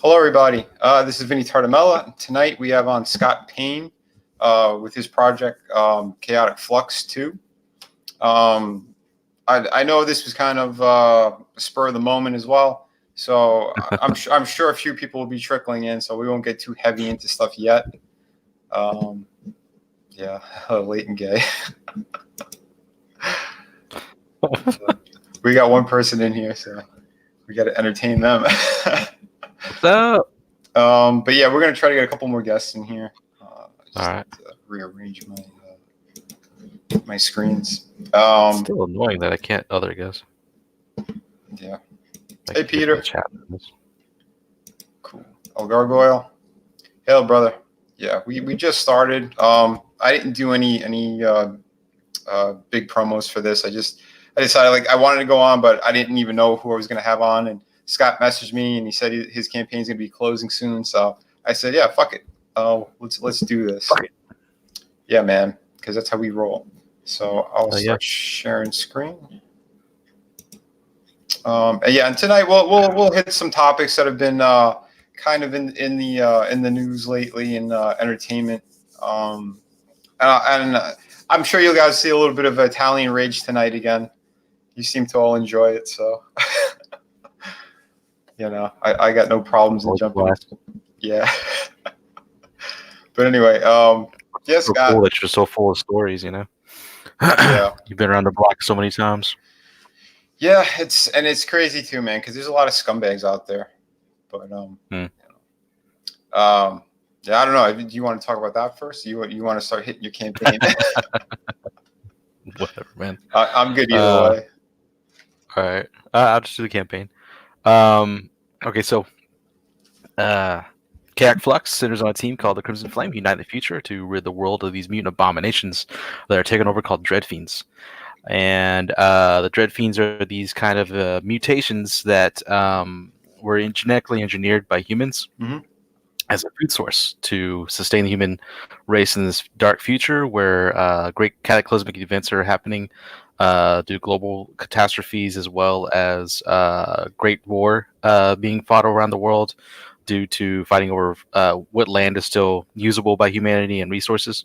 Hello, everybody. This is Vinnieart. Tonight we have on Scott Payne with his project Chaotic Flux 2. I know this was kind of a spur of the moment as well, so I'm sure a few people will be trickling in, so we won't get too heavy into stuff yet. Yeah, late and gay. We got one person in here, so we got to entertain them. What's up? But yeah, we're gonna try to get a couple more guests in here. All right. To rearrange my screens. Still annoying that I can't other guys. Yeah. Hey, Peter. Chat. Cool. El Gargoyle. Hello, brother. Yeah, we just started. I didn't do any big promos for this. I decided I wanted to go on, but I didn't even know who I was gonna have on. And Scott messaged me and he said his campaign's gonna be closing soon. So I said, yeah, fuck it. Let's do this. Fuck it. Yeah, man, because that's how we roll. So I'll start sharing screen. And tonight we'll hit some topics that have been kind of in the news lately in entertainment. And I'm sure you guys see a little bit of Italian rage tonight again. You seem to all enjoy it, so you know I got no problems in jumping. Yeah. But anyway, yes, so Scott. Cool that you're so full of stories, you know. Yeah. You've been around the block so many times. Yeah, it's crazy too, man, because there's a lot of scumbags out there. But yeah, I don't know. Do you want to talk about that first? You want to start hitting your campaign? Whatever, man. I'm good either way. All right, I'll just do the campaign. Okay, so Chaotic Flux centers on a team called the Crimson Flame, unite in the future to rid the world of these mutant abominations that are taken over, called Dread Fiends. And the Dread Fiends are these kind of mutations that were genetically engineered by humans as a food source to sustain the human race in this dark future where great cataclysmic events are happening due to global catastrophes, as well as great war being fought around the world due to fighting over what land is still usable by humanity and resources.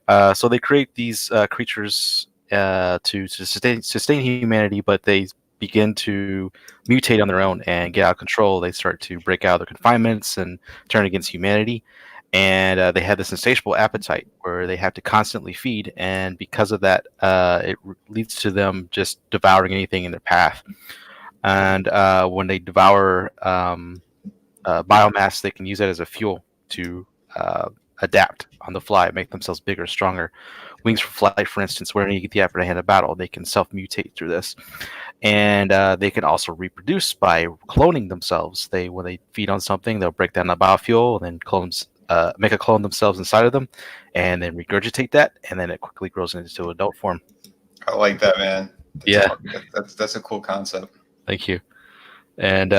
So they create these creatures to sustain humanity, but they begin to mutate on their own and get out of control. They start to break out of their confinements and turn against humanity. And they have this insatiable appetite where they have to constantly feed. And because of that, it leads to them just devouring anything in their path. And when they devour biomass, they can use that as a fuel to adapt on the fly, make themselves bigger, stronger. Wings for flight, for instance, where you get the upper hand of battle, they can self-mutate through this. And they can also reproduce by cloning themselves. When they feed on something, they'll break down the biofuel and then make a clone themselves inside of them, and then regurgitate that, and then it quickly grows into adult form. I like that, man. That's a cool concept. Thank you. And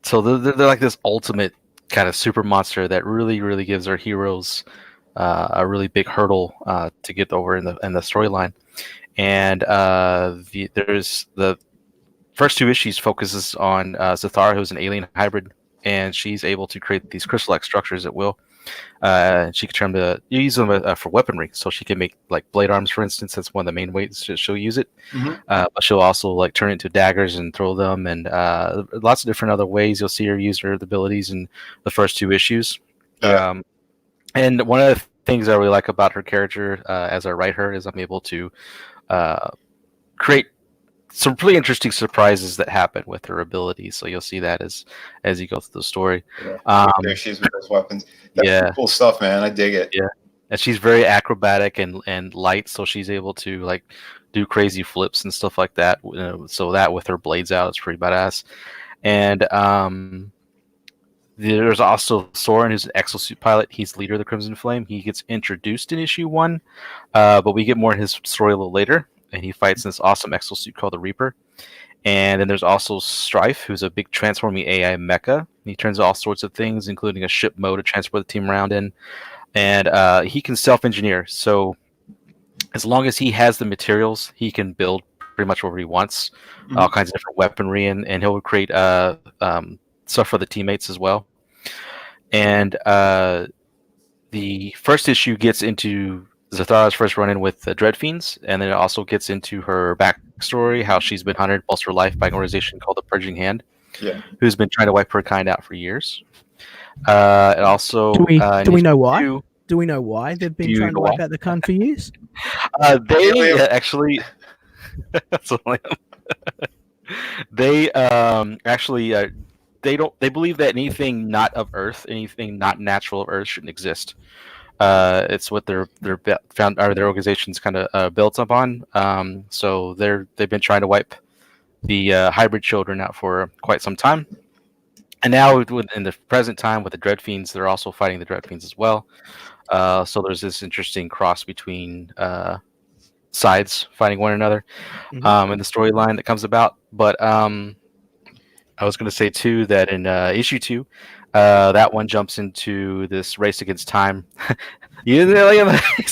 so they're like this ultimate kind of super monster that really gives our heroes a really big hurdle to get over in the storyline. And there's the first two issues focuses on Zathara, who's an alien hybrid, and she's able to create these crystal-like structures at will. She can use them for weaponry, so she can make like blade arms, for instance. That's one of the main ways she'll use it. But she'll also turn it into daggers and throw them, and lots of different other ways you'll see her use her abilities in the first two issues. Yeah. And one of the things I really like about her character as I write her is I'm able to create some pretty interesting surprises that happen with her abilities. So you'll see that as you go through the story. Yeah. There she is with those weapons. That's cool stuff, man. I dig it. Yeah. And she's very acrobatic and light, so she's able to do crazy flips and stuff like that. So that with her blades out, it's pretty badass. And there's also Soren, who's an exosuit pilot. He's leader of the Crimson Flame. He gets introduced in issue 1, but we get more in his story a little later. And he fights in this awesome exosuit called the Reaper. And then there's also Strife, who's a big transforming AI mecha. He turns all sorts of things, including a ship mode to transport the team around in. And he can self-engineer. So as long as he has the materials, he can build pretty much whatever he wants. All kinds of different weaponry. And he'll create stuff for the teammates as well. And the first issue gets into Zathara's first run-in with the Dread Fiends, and then it also gets into her backstory, how she's been hunted most of her life by an organization called the Purging Hand, who's been trying to wipe her kind out for years. And also, do we know why? 2, do we know why they've been trying to wipe out the kind for years? They actually, they actually they believe that anything not of Earth, anything not natural of Earth, shouldn't exist. It's what their organization's kind of built upon. So they've been trying to wipe the hybrid children out for quite some time. And now, in the present time, with the Dread Fiends, they're also fighting the Dread Fiends as well. So there's this interesting cross between sides fighting one another in the storyline that comes about. But I was going to say, too, that in issue 2, that one jumps into this race against time. He's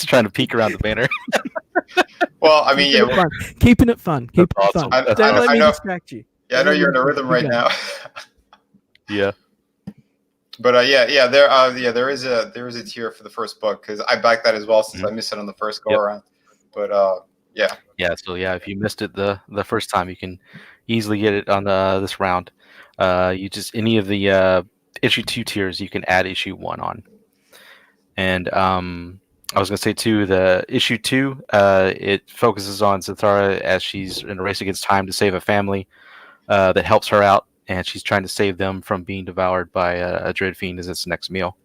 trying to peek around the banner. Well, I mean, keeping it fun. Keeping it fun. I Don't let me distract you. Yeah, I know you're in a rhythm right now. Yeah. But there is a tier for the first book because I backed that as well since I missed it on the first go around. But yeah. So if you missed it the first time, you can easily get it on this round. You just any of the issue 2 tiers, you can add issue 1 on. And I was going to say too, the issue 2, it focuses on Zathara as she's in a race against time to save a family that helps her out. And she's trying to save them from being devoured by a Dread Fiend as its next meal.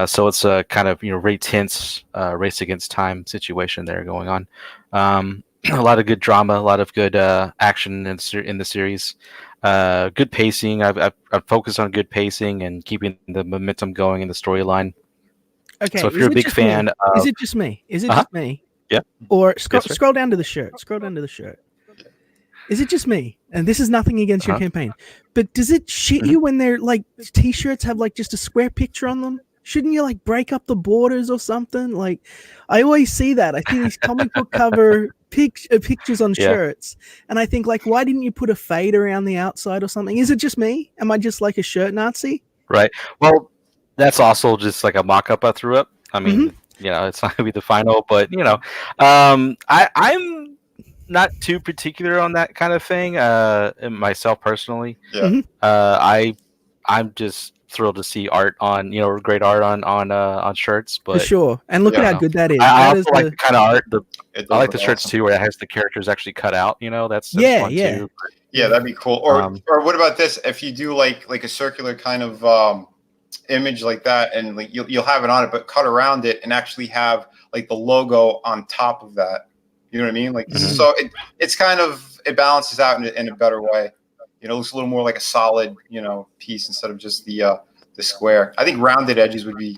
So it's a kind of very tense race against time situation there going on. A lot of good drama, a lot of good action in the series. Good pacing. I've focused on good pacing and keeping the momentum going in the storyline. Okay. So if you're a big fan, is it just me? Is it just me? Yeah. Or scroll down to the shirt. Scroll down to the shirt. Is it just me? And this is nothing against your campaign, but does it shit you when they're like t-shirts have like just a square picture on them? Shouldn't you like break up the borders or something? Like, I always see that. I see these comic book cover pictures on shirts, and I think like, why didn't you put a fade around the outside or something? Is it just me? Am I just like a shirt Nazi? Right. Well, that's also just like a mock-up I threw up. I mean, it's not gonna be the final, but I'm not too particular on that kind of thing. Myself personally, I'm just thrilled to see art on great art on shirts. But for sure, and look at how good that is. I also also like the kind of art. I like the shirts too, where it has the characters actually cut out. That's fun too. Yeah, that'd be cool. Or what about this? If you do like a circular kind of image like that, and like you'll have it on it, but cut around it and actually have like the logo on top of that. You know what I mean? Like, so it's kind of, it balances out in a better way. It looks a little more like a solid, piece instead of just the square. I think rounded edges would be,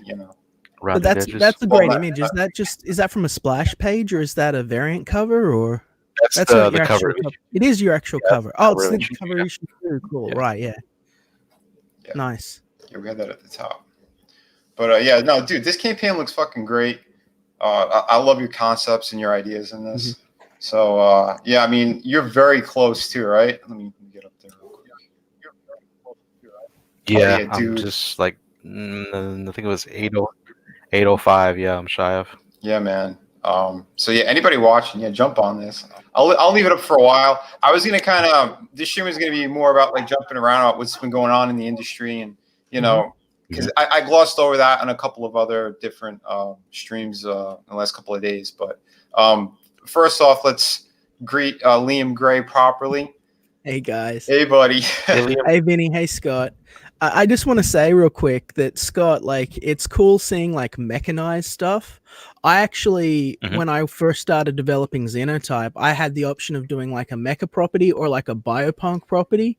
But that's a great image. Is that from a splash page or is that a variant cover or? That's the cover. It is your actual cover. Oh, it's the cover issue too. Cool. Yeah. Right. Yeah. Nice. Yeah, we had that at the top. But no, dude, this campaign looks fucking great. I love your concepts and your ideas in this. So, I mean, you're very close too, right? Let me get up there real quick. Yeah, I'm just like, I think it was 805. Yeah, I'm shy of. Yeah, man. So anybody watching, jump on this. I'll leave it up for a while. I was gonna kind of, this stream is gonna be more about like jumping around about what's been going on in the industry, and because I glossed over that on a couple of other different streams in the last couple of days. But first off, let's greet Liam Gray properly. Hey guys. Hey buddy. Hey Vinny. Hey Scott. I just want to say real quick that Scott, like, it's cool seeing like mechanized stuff. I actually, when I first started developing Xenotype, I had the option of doing like a mecha property or like a biopunk property.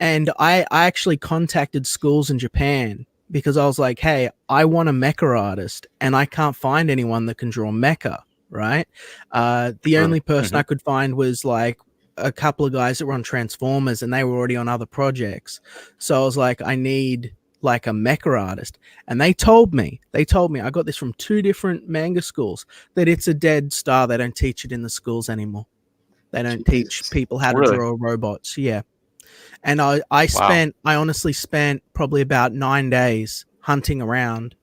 And I actually contacted schools in Japan because I was like, hey, I want a mecha artist and I can't find anyone that can draw mecha, right? The only person I could find was like a couple of guys that were on Transformers and they were already on other projects. So I was like, I need like a mecha artist. And they told me, I got this from 2 different manga schools, that it's a dead star. They don't teach it in the schools anymore. They don't teach people how to draw robots. Yeah. And I honestly spent probably about 9 days hunting around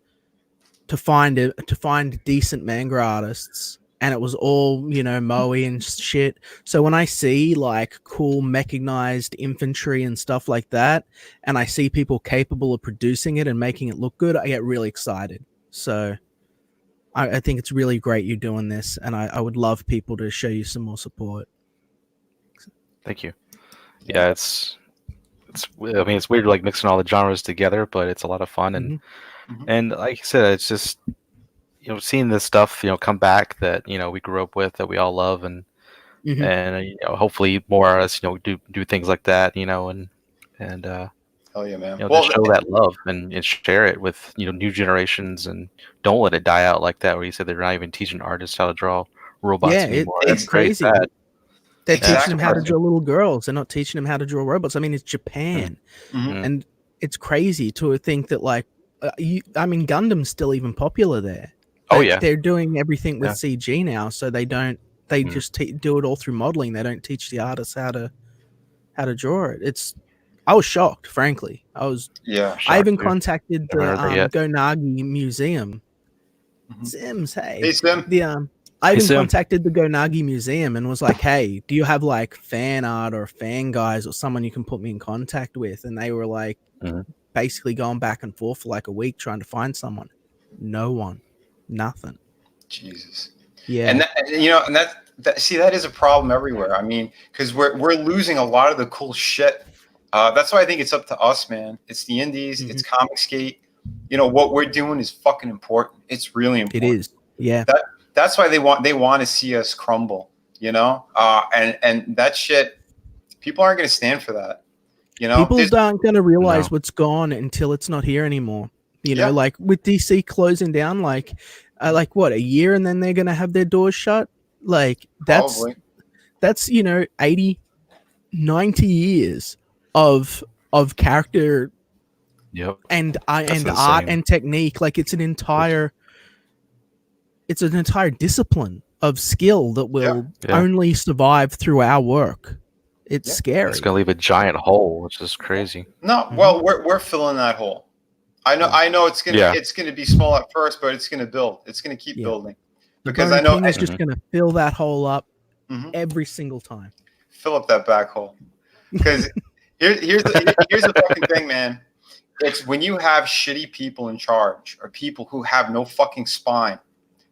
to find decent manga artists, and it was all, you know, moe and shit. So when I see like cool mechanized infantry and stuff like that, and I see people capable of producing it and making it look good, I get really excited. So I think it's really great you're doing this, and I would love people to show you some more support. Thank you. Yeah, it's I mean, it's weird like mixing all the genres together, but it's a lot of fun. And and like you said, it's just, you know, seeing this stuff, you know, come back that, you know, we grew up with, that we all love, and you know, hopefully more artists, you know, do things like that, you know, and hell yeah, man. you know, Well, just show that love and share it with, you know, new generations, and don't let it die out like that. Where you said they're not even teaching artists how to draw robots anymore. It's That's very crazy. sad. They're Exactly. teaching them how to draw little girls. They're not teaching them how to draw robots. I mean, it's Japan, and it's crazy to think that like, I mean, Gundam's still even popular there. Oh yeah, they're doing everything with CG now, so they don't. They just do it all through modeling. They don't teach the artists how to draw it. I was shocked, frankly. I even contacted the Gonagi Museum. Sims, hey. Hey, Sim. I even contacted the Gonagi Museum and was like, hey, do you have like fan art or fan guys or someone you can put me in contact with? And they were like basically going back and forth for like a week trying to find someone. No one. Nothing. Jesus. Yeah. And that, you know, and that is a problem everywhere. I mean, because we're losing a lot of the cool shit. That's why I think it's up to us, man. It's the indies, it's Comicsgate. You know, what we're doing is fucking important. It's really important. It is. Yeah. That's why they want to see us crumble, you know? And that shit, people aren't going to stand for that. You know, people aren't going to realize what's gone until it's not here anymore. You know, like with DC closing down, like what, a year, and then they're going to have their doors shut. Like that's, you know, 80, 90 years of character and art and technique. Like it's an entire discipline of skill that will only survive through our work. It's scary. It's gonna leave a giant hole, which is crazy. No, well, we're filling that hole. I know it's gonna be small at first, but it's gonna build. It's gonna keep building. Because I know it's just gonna fill that hole up every single time. Fill up that back hole. Because here's the fucking thing, man. It's when you have shitty people in charge or people who have no fucking spine.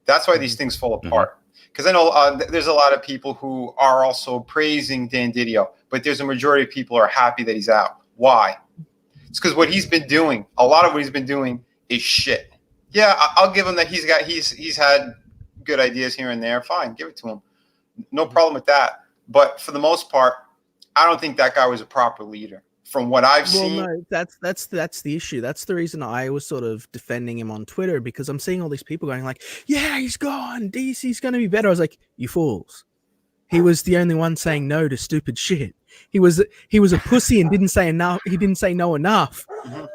That's why these things fall apart. Because I know there's a lot of people who are also praising Dan Didio, but there's a majority of people who are happy that he's out. Why? It's because what he's been doing, a lot of what he's been doing is shit. Yeah, I'll give him that he's had good ideas here and there. Fine, give it to him. No problem with that. But for the most part, I don't think that guy was a proper leader. From what I've seen, no, that's the issue. That's the reason I was sort of defending him on Twitter, because I'm seeing all these people going like, "Yeah, he's gone. DC's going to be better." I was like, "You fools! He was the only one saying no to stupid shit. He was a pussy and didn't say enough. He didn't say no enough,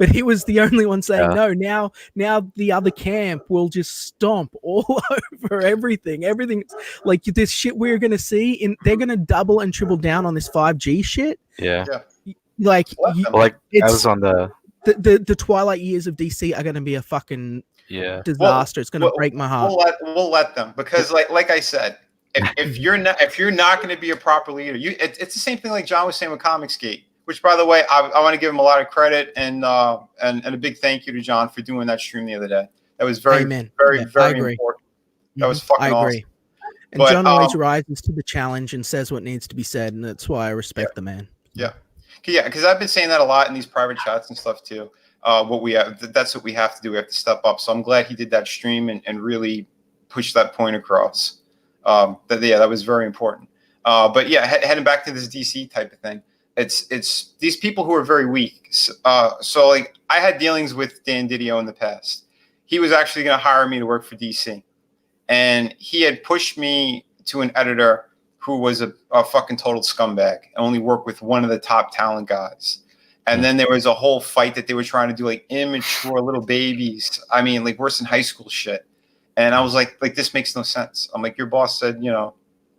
but he was the only one saying no. Now the other camp will just stomp all over everything. Everything like this shit we're going to see. They're going to double and triple down on this 5G shit. Yeah. Like it's on the twilight years of DC are going to be a fucking disaster. It's going to break my heart. We'll let them, because like I said, if you're not going to be a proper leader, it's the same thing like John was saying with Comicsgate. Which, by the way, I want to give him a lot of credit and a big thank you to John for doing that stream the other day. That was very very important. That was fucking awesome. And John always rises to the challenge and says what needs to be said, and that's why I respect the man. Yeah. Yeah, because I've been saying that a lot in these private chats and stuff too. That's what we have to do. We have to step up. So I'm glad he did that stream and really push that point across. That was very important. But yeah, heading back to this DC type of thing, it's these people who are very weak. So like I had dealings with Dan Didio in the past. He was actually going to hire me to work for DC, and he had pushed me to an editor who was a fucking total scumbag, and only worked with one of the top talent guys. And then there was a whole fight that they were trying to do like immature little babies. I mean, like worse than high school shit. And I was like this makes no sense. I'm like, your boss said, you know,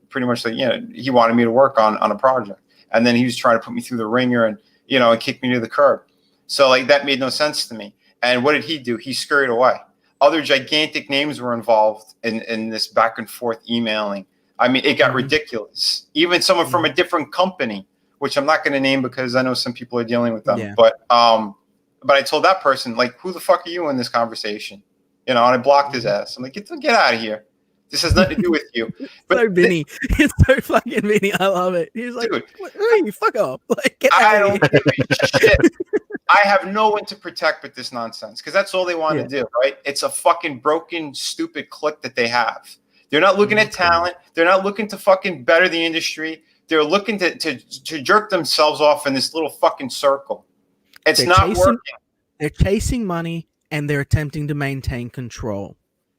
pretty much like, you know, he wanted me to work on a project. and then he was trying to put me through the ringer and and kick me to the curb. So like that made no sense to me. And what did he do? He scurried away. Other gigantic names were involved in this back and forth emailing. I mean, it got ridiculous. Even someone from a different company, which I'm not going to name because I know some people are dealing with them. Yeah. But I told that person, like, who the fuck are you in this conversation? And I blocked his ass. I'm like, get out of here. This has nothing to do with you. But so Vinny, it's so fucking Vinny. I love it. He's like, dude, hey, fuck off. Like, get out of here. Don't give a shit. I have no one to protect with this nonsense because that's all they want to do, right? It's a fucking broken, stupid clique that they have. They're not looking at talent. They're not looking to fucking better the industry. They're looking to jerk themselves off in this little fucking circle. It's not working. They're chasing money and they're attempting to maintain control.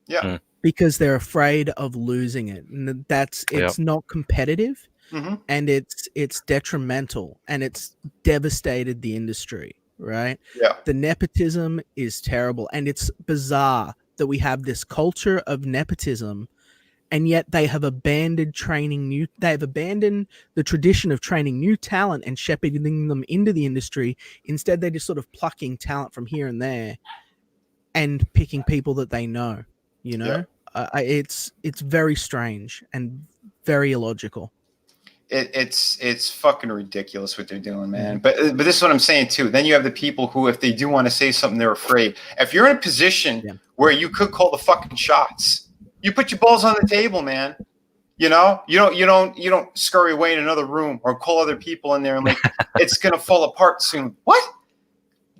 Yeah. Because they're afraid of losing it. And it's not competitive and it's detrimental and it's devastated the industry, right? Yeah. The nepotism is terrible. And it's bizarre that we have this culture of nepotism and yet they have abandoned the tradition of training new talent and shepherding them into the industry. Instead, they're just sort of plucking talent from here and there and picking people that they know. It's very strange and very illogical. It's fucking ridiculous what they're doing, man. But this is what I'm saying too. Then you have the people who, if they do want to say something, they're afraid. If you're in a position where you could call the fucking shots, you put your balls on the table, man. You don't scurry away in another room or call other people in there and like it's gonna fall apart soon. What?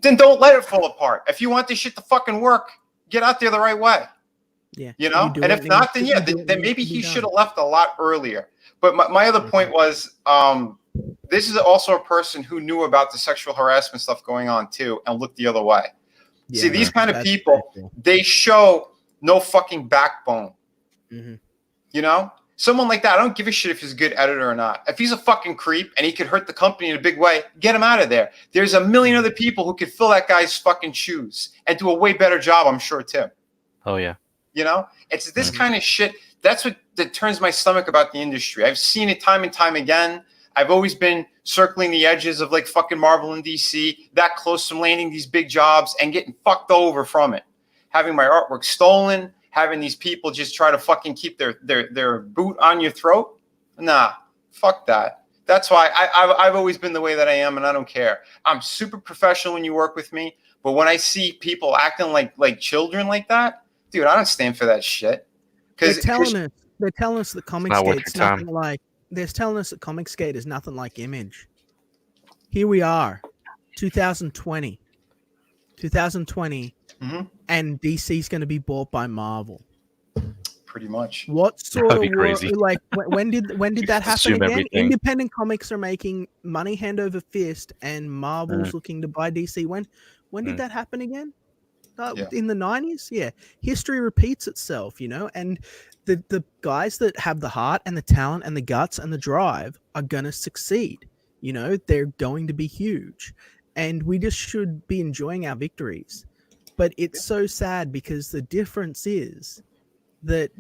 Then don't let it fall apart. If you want this shit to fucking work, get out there the right way. Yeah. And if not, then maybe he should have left a lot earlier. But my other point was, this is also a person who knew about the sexual harassment stuff going on too and looked the other way. See, these kind of people, they show no fucking backbone. Someone like that, I don't give a shit if he's a good editor or not. If he's a fucking creep and he could hurt the company in a big way, get him out of there. There's a million other people who could fill that guy's fucking shoes and do a way better job, I'm sure, too. Oh, yeah. It's this kind of shit. That's what that turns my stomach about the industry. I've seen it time and time again. I've always been circling the edges of like fucking Marvel and DC, that close from landing these big jobs and getting fucked over from it. Having my artwork stolen, having these people just try to fucking keep their boot on your throat. Nah, fuck that. That's why I've always been the way that I am, and I don't care. I'm super professional when you work with me, but when I see people acting like children like that, dude, I don't stand for that shit. They're telling us that Comicsgate's nothing like. They're telling us that Comicsgate is nothing like Image. Here we are, 2020, and DC's going to be bought by Marvel. Pretty much. What sort of crazy. Like when did that happen again? Everything. Independent comics are making money hand over fist, and Marvel's looking to buy DC. When did that happen again? In the 90s? Yeah. History repeats itself, and the guys that have the heart and the talent and the guts and the drive are going to succeed. They're going to be huge, and we just should be enjoying our victories. But it's so sad because the difference is that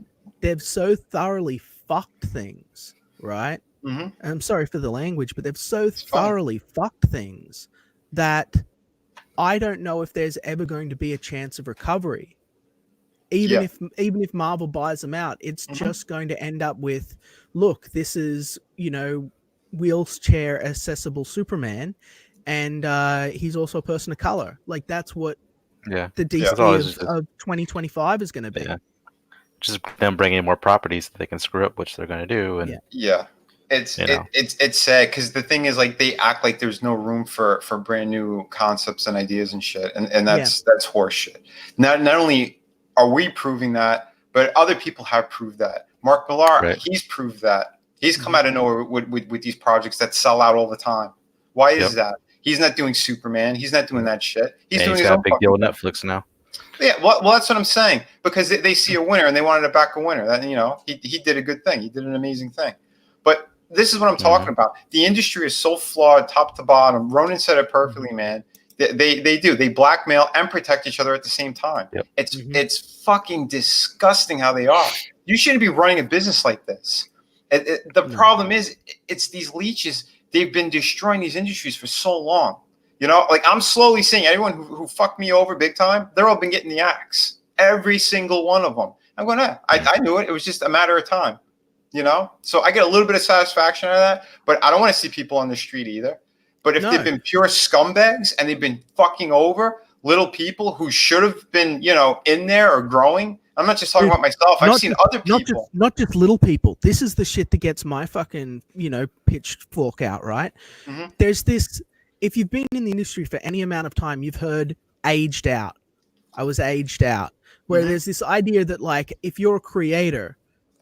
they've so thoroughly fucked things, right? I'm sorry for the language, but they've so thoroughly fucked things that I don't know if there's ever going to be a chance of recovery. Even if Marvel buys them out, it's just going to end up with, look, this is, wheelchair accessible Superman, and he's also a person of color. Like that's what the DC of 2025 is going to be. Yeah. Just them bringing in more properties that they can screw up, which they're going to do. And it's sad because the thing is, like, they act like there's no room for brand new concepts and ideas and shit, and that's horse shit. Not only are we proving that, but other people have proved that. Mark Millar, he's proved that. He's come out of nowhere with these projects that sell out all the time. Why is that? He's not doing Superman. He's not doing that shit. He's doing his own big deal with Netflix now. Yeah, well, that's what I'm saying, because they see a winner and they wanted to back a winner. That he did a good thing. He did an amazing thing. But this is what I'm talking about. The industry is so flawed, top to bottom. Ronan said it perfectly, man. They blackmail and protect each other at the same time. Yep. It's fucking disgusting how they are. You shouldn't be running a business like this. The problem is, it's these leeches. they've been destroying these industries for so long. You know, like I'm slowly seeing anyone who fucked me over big time, they're all been getting the axe. Every single one of them. I'm going, I knew it. It was just a matter of time. You know? So I get a little bit of satisfaction out of that, but I don't want to see people on the street either. But if they've been pure scumbags and they've been fucking over little people who should have been, you know, in there or growing, I'm not just talking about myself. I've seen other people. Not just little people. This is the shit that gets my fucking, you know, pitchfork out, right? Mm-hmm. There's this, if you've been in the industry for any amount of time, you've heard aged out. I was aged out. Where there's this idea that, like, if you're a creator,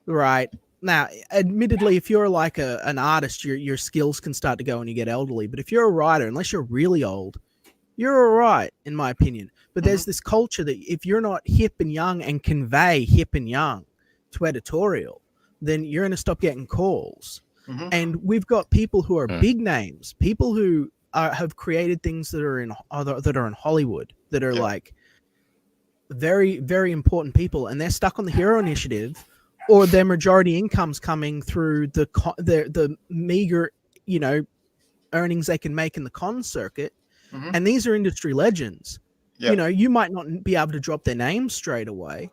right? Now, admittedly, if you're like an artist, your skills can start to go when you get elderly. But if you're a writer, unless you're really old, you're all right, in my opinion. But there's this culture that if you're not hip and young and convey hip and young to editorial, then you're going to stop getting calls. Mm-hmm. And we've got people who are big names, people who have created things that are in Hollywood, that are like very, very important people, and they're stuck on the Hero Initiative, or their majority income's coming through the meager, you know, earnings they can make in the con circuit. Mm-hmm. And these are industry legends. Yep. You know, you might not be able to drop their names straight away,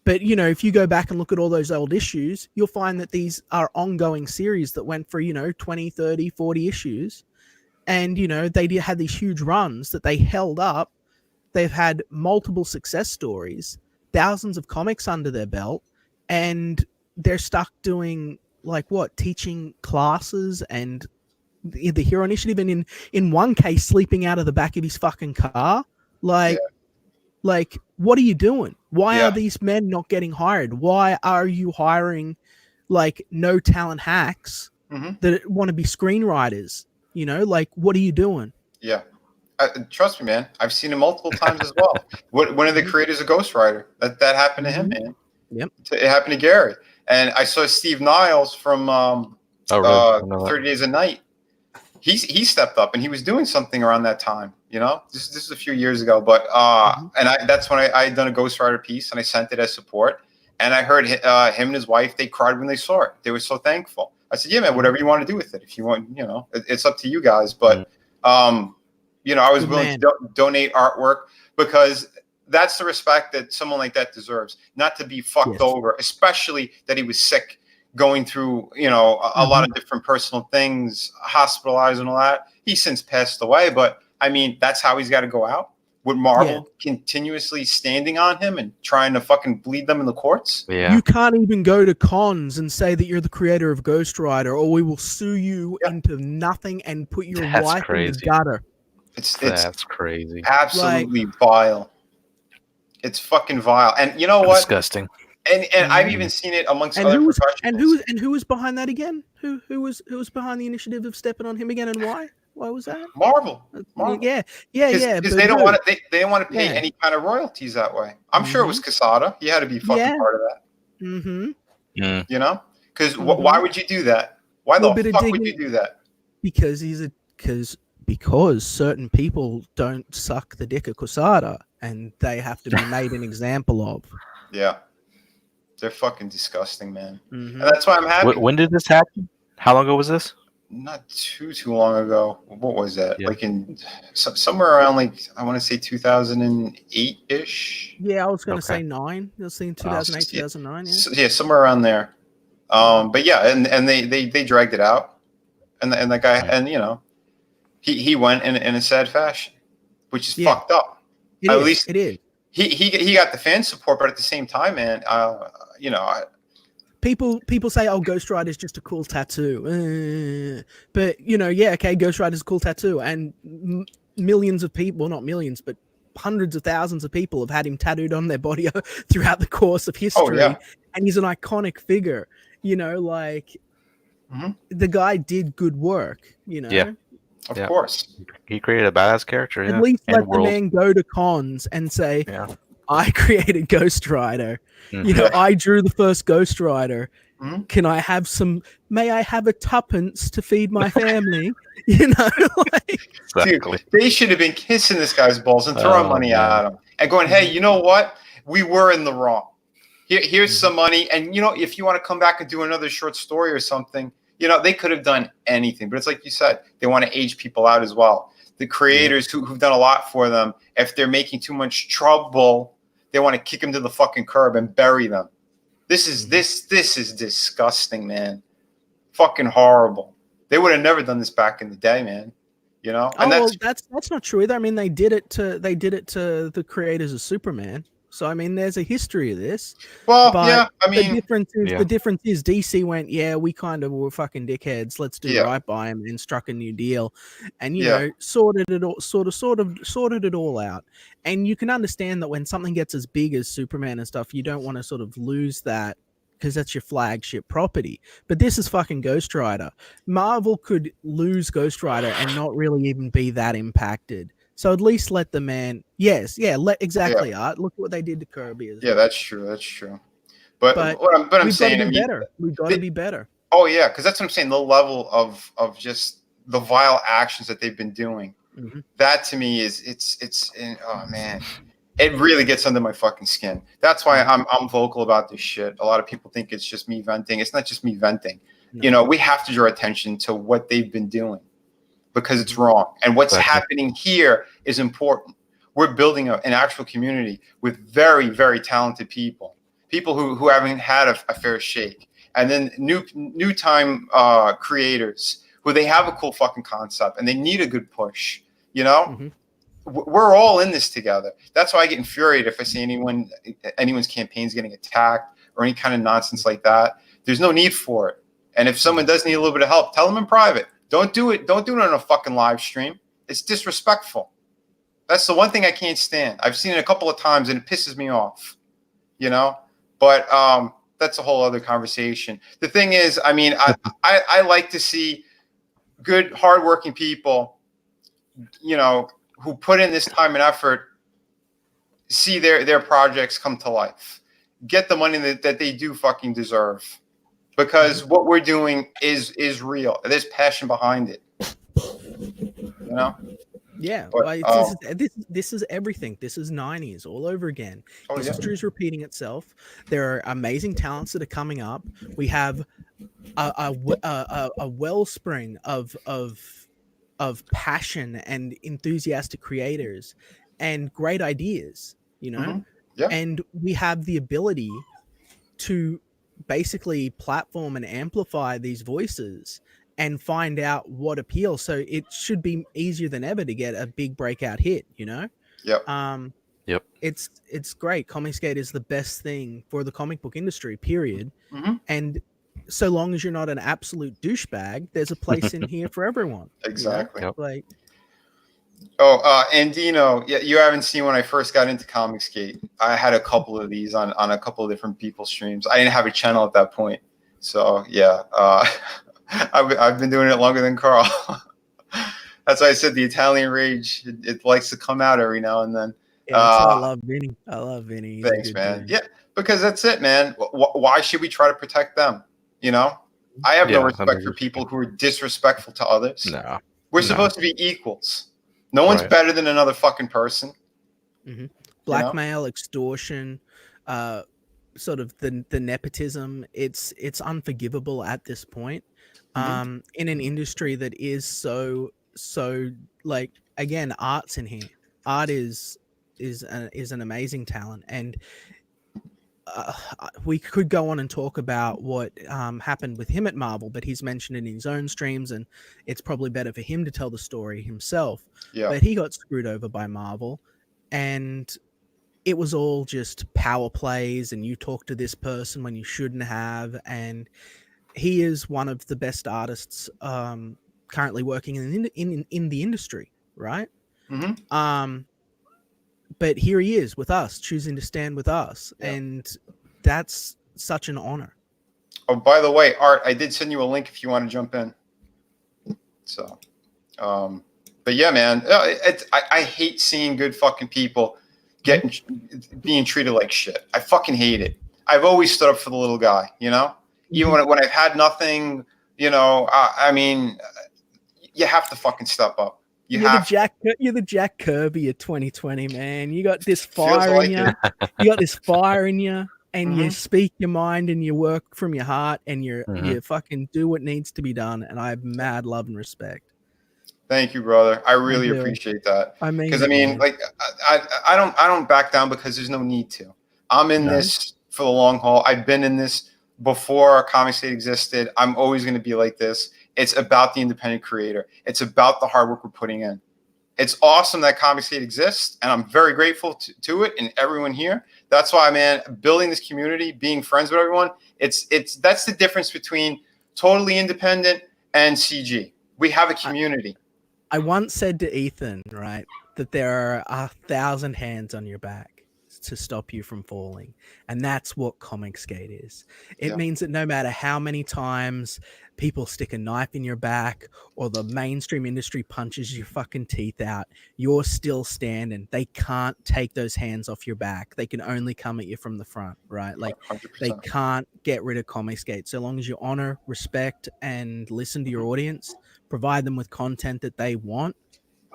but, you know, if you go back and look at all those old issues, you'll find that these are ongoing series that went for, you know, 20, 30, 40 issues. And, you know, they had these huge runs that they held up. They've had multiple success stories, thousands of comics under their belt, and they're stuck doing, like, what, teaching classes and the Hero Initiative, and in one case sleeping out of the back of his fucking car. Like what are you doing? Why are these men not getting hired? Why are you hiring like no talent hacks that want to be screenwriters? You know, like, what are you doing? Trust me, man, I've seen it multiple times as well. One of the creators of Ghost Rider, that happened to him, man. Yep, it happened to Gary. And I saw Steve Niles from 30 Days a Night. He stepped up and he was doing something around that time, you know. This is a few years ago, but that's when I had done a Ghost Rider piece and I sent it as support. And I heard him and his wife, they cried when they saw it. They were so thankful. I said, yeah, man, whatever you want to do with it. If you want, you know, it's up to you guys. But you know, I was willing to donate artwork because that's the respect that someone like that deserves. Not to be fucked over, especially that he was sick, going through, you know, a lot of different personal things, hospitalized and all that. He's since passed away, but I mean, that's how he's got to go out. With Marvel continuously standing on him and trying to fucking bleed them in the courts. Yeah. You can't even go to cons and say that you're the creator of Ghost Rider, or we will sue you into nothing and put your wife in the gutter. That's crazy. Absolutely vile. It's fucking vile. And you know what? Disgusting. And I've even seen it amongst other professionals. And who was behind that again? Who was behind the initiative of stepping on him again, and why? Why was that? Marvel. Yeah. Because they don't want to. They don't want to pay any kind of royalties that way. I'm sure it was Casada. He had to be fucking part of that. Mm-hmm. You know, because why would you do that? Why the fuck would you do that? Because because certain people don't suck the dick of Quesada, and they have to be made an example of. Yeah, they're fucking disgusting, man. And that's why I'm happy. When did this happen? How long ago was this? Not too long ago. What was that? Yeah. Like in somewhere around, like, I want to say 2008-ish. Yeah, I was going to say 9. I was thinking 2008, 2009. Yeah, somewhere around there. But yeah, and they dragged it out, and that guy, and you know, he went in a sad fashion, which is fucked up. At least it is. He got the fan support, but at the same time, man, you know. People say, "Oh, Ghost Rider is just a cool tattoo," but you know, Ghost Rider is a cool tattoo, and millions of people, well, not millions, but hundreds of thousands of people have had him tattooed on their body throughout the course of history, and he's an iconic figure. You know, like the guy did good work. You know, of course, he created a badass character. At least let the man go to cons and say, "I created Ghost Rider." You know, I drew the first Ghost Rider. Can I have some? May I have a tuppence to feed my family? You know, like, dude, they should have been kissing this guy's balls and throwing money at him and going, "Hey, you know what? We were in the wrong. Here's some money, and you know, if you want to come back and do another short story or something, You know, they could have done anything, but it's like you said, they want to age people out as well. The creators who've done a lot for them, if they're making too much trouble, they want to kick them to the fucking curb and bury them. This is disgusting, man. Fucking horrible. They would have never done this back in the day, man. You know, and that's not true either. I mean, they did it to the creators of Superman. So I mean, there's a history of this. Well, but yeah, I mean, the difference is DC went, yeah, we kind of were fucking dickheads. Let's do right by him and struck a new deal, and you know, sorted it all, sorted it all out. And you can understand that when something gets as big as Superman and stuff, you don't want to sort of lose that, because that's your flagship property. But this is fucking Ghost Rider. Marvel could lose Ghost Rider and not really even be that impacted. So at least let the man, exactly. Art. Look what they did to Kirby. That's true. That's true. But I'm saying, we've got to be better. Oh yeah, because that's what I'm saying. The level of just the vile actions that they've been doing. Mm-hmm. That to me is it's oh man, it really gets under my fucking skin. That's why I'm vocal about this shit. A lot of people think it's just me venting. It's not just me venting. No. You know, we have to draw attention to what they've been doing, because it's wrong. And what's happening here is important. We're building an actual community with very, very talented people who haven't had a fair shake. And then new time creators who they have a cool fucking concept and they need a good push, you know? Mm-hmm. We're all in this together. That's why I get infuriated if I see anyone's campaign's getting attacked or any kind of nonsense like that. There's no need for it. And if someone does need a little bit of help, tell them in private. Don't do it. Don't do it on a fucking live stream. It's disrespectful. That's the one thing I can't stand. I've seen it a couple of times and it pisses me off, you know, but that's a whole other conversation. The thing is, I mean, I like to see good, hardworking people, you know, who put in this time and effort, see their projects come to life, get the money that they do fucking deserve. Because what we're doing is real. There's passion behind it. You know? Yeah. But, this is everything. This is 90s all over again. History is repeating itself. There are amazing talents that are coming up. We have a wellspring of passion and enthusiastic creators and great ideas, you know? Mm-hmm. Yeah. And we have the ability to basically platform and amplify these voices and find out what appeals. So it should be easier than ever to get a big breakout hit, you know? Yep. Yep. It's great. Comicsgate is the best thing for the comic book industry, period. Mm-hmm. And so long as you're not an absolute douchebag, there's a place in here for everyone. Exactly. You know? Like, and Dino, you haven't seen when I first got into Comicsgate. I had a couple of these on a couple of different people's streams. I didn't have a channel at that point. So yeah, I've been doing it longer than Carl. That's why I said the Italian rage, it likes to come out every now and then. Yeah, I love Vinny. I love Vinny. Thanks, man. Dude. Yeah, because that's it, man. Why should we try to protect them? You know, I have no respect for people who are disrespectful to others. No, we're supposed to be equals. No one's better than another fucking person. Mm-hmm. Blackmail, extortion, sort of the nepotism. It's unforgivable at this point. Mm-hmm. In an industry that is so like, again, art's in here. Art is an amazing talent, and we could go on and talk about what happened with him at Marvel, but he's mentioned it in his own streams, and it's probably better for him to tell the story himself. Yeah. But he got screwed over by Marvel, and it was all just power plays, and you talk to this person when you shouldn't have. And he is one of the best artists currently working in the industry, right? Mm-hmm. But here he is with us, choosing to stand with us. Yeah. And that's such an honor. Oh, by the way, Art, I did send you a link if you want to jump in. So, but yeah, man, I hate seeing good fucking people being treated like shit. I fucking hate it. I've always stood up for the little guy, you know? Even when I've had nothing, you know, I mean, you have to fucking step up. You're the Jack Kirby of 2020, man. You got this fire in you. You got this fire in you. and you speak your mind and you work from your heart and you fucking do what needs to be done. And I have mad love and respect. Thank you, brother. I really appreciate that. I mean, because I mean, like, I don't back down because there's no need to. I'm in this for the long haul. I've been in this before Comic State existed. I'm always going to be like this. It's about the independent creator. It's about the hard work we're putting in. It's awesome that Comic State exists, and I'm very grateful to it and everyone here. That's why, man, building this community, being friends with everyone, that's the difference between totally independent and CG. We have a community. I once said to Ethan, right, that there are 1,000 hands on your back to stop you from falling. And that's what Comic Skate is. It means that no matter how many times people stick a knife in your back or the mainstream industry punches your fucking teeth out, you're still standing. They can't take those hands off your back. They can only come at you from the front, right? Like 100%. they can't get rid of Comic Skate. So long as you honor, respect, and listen to your audience, provide them with content that they want,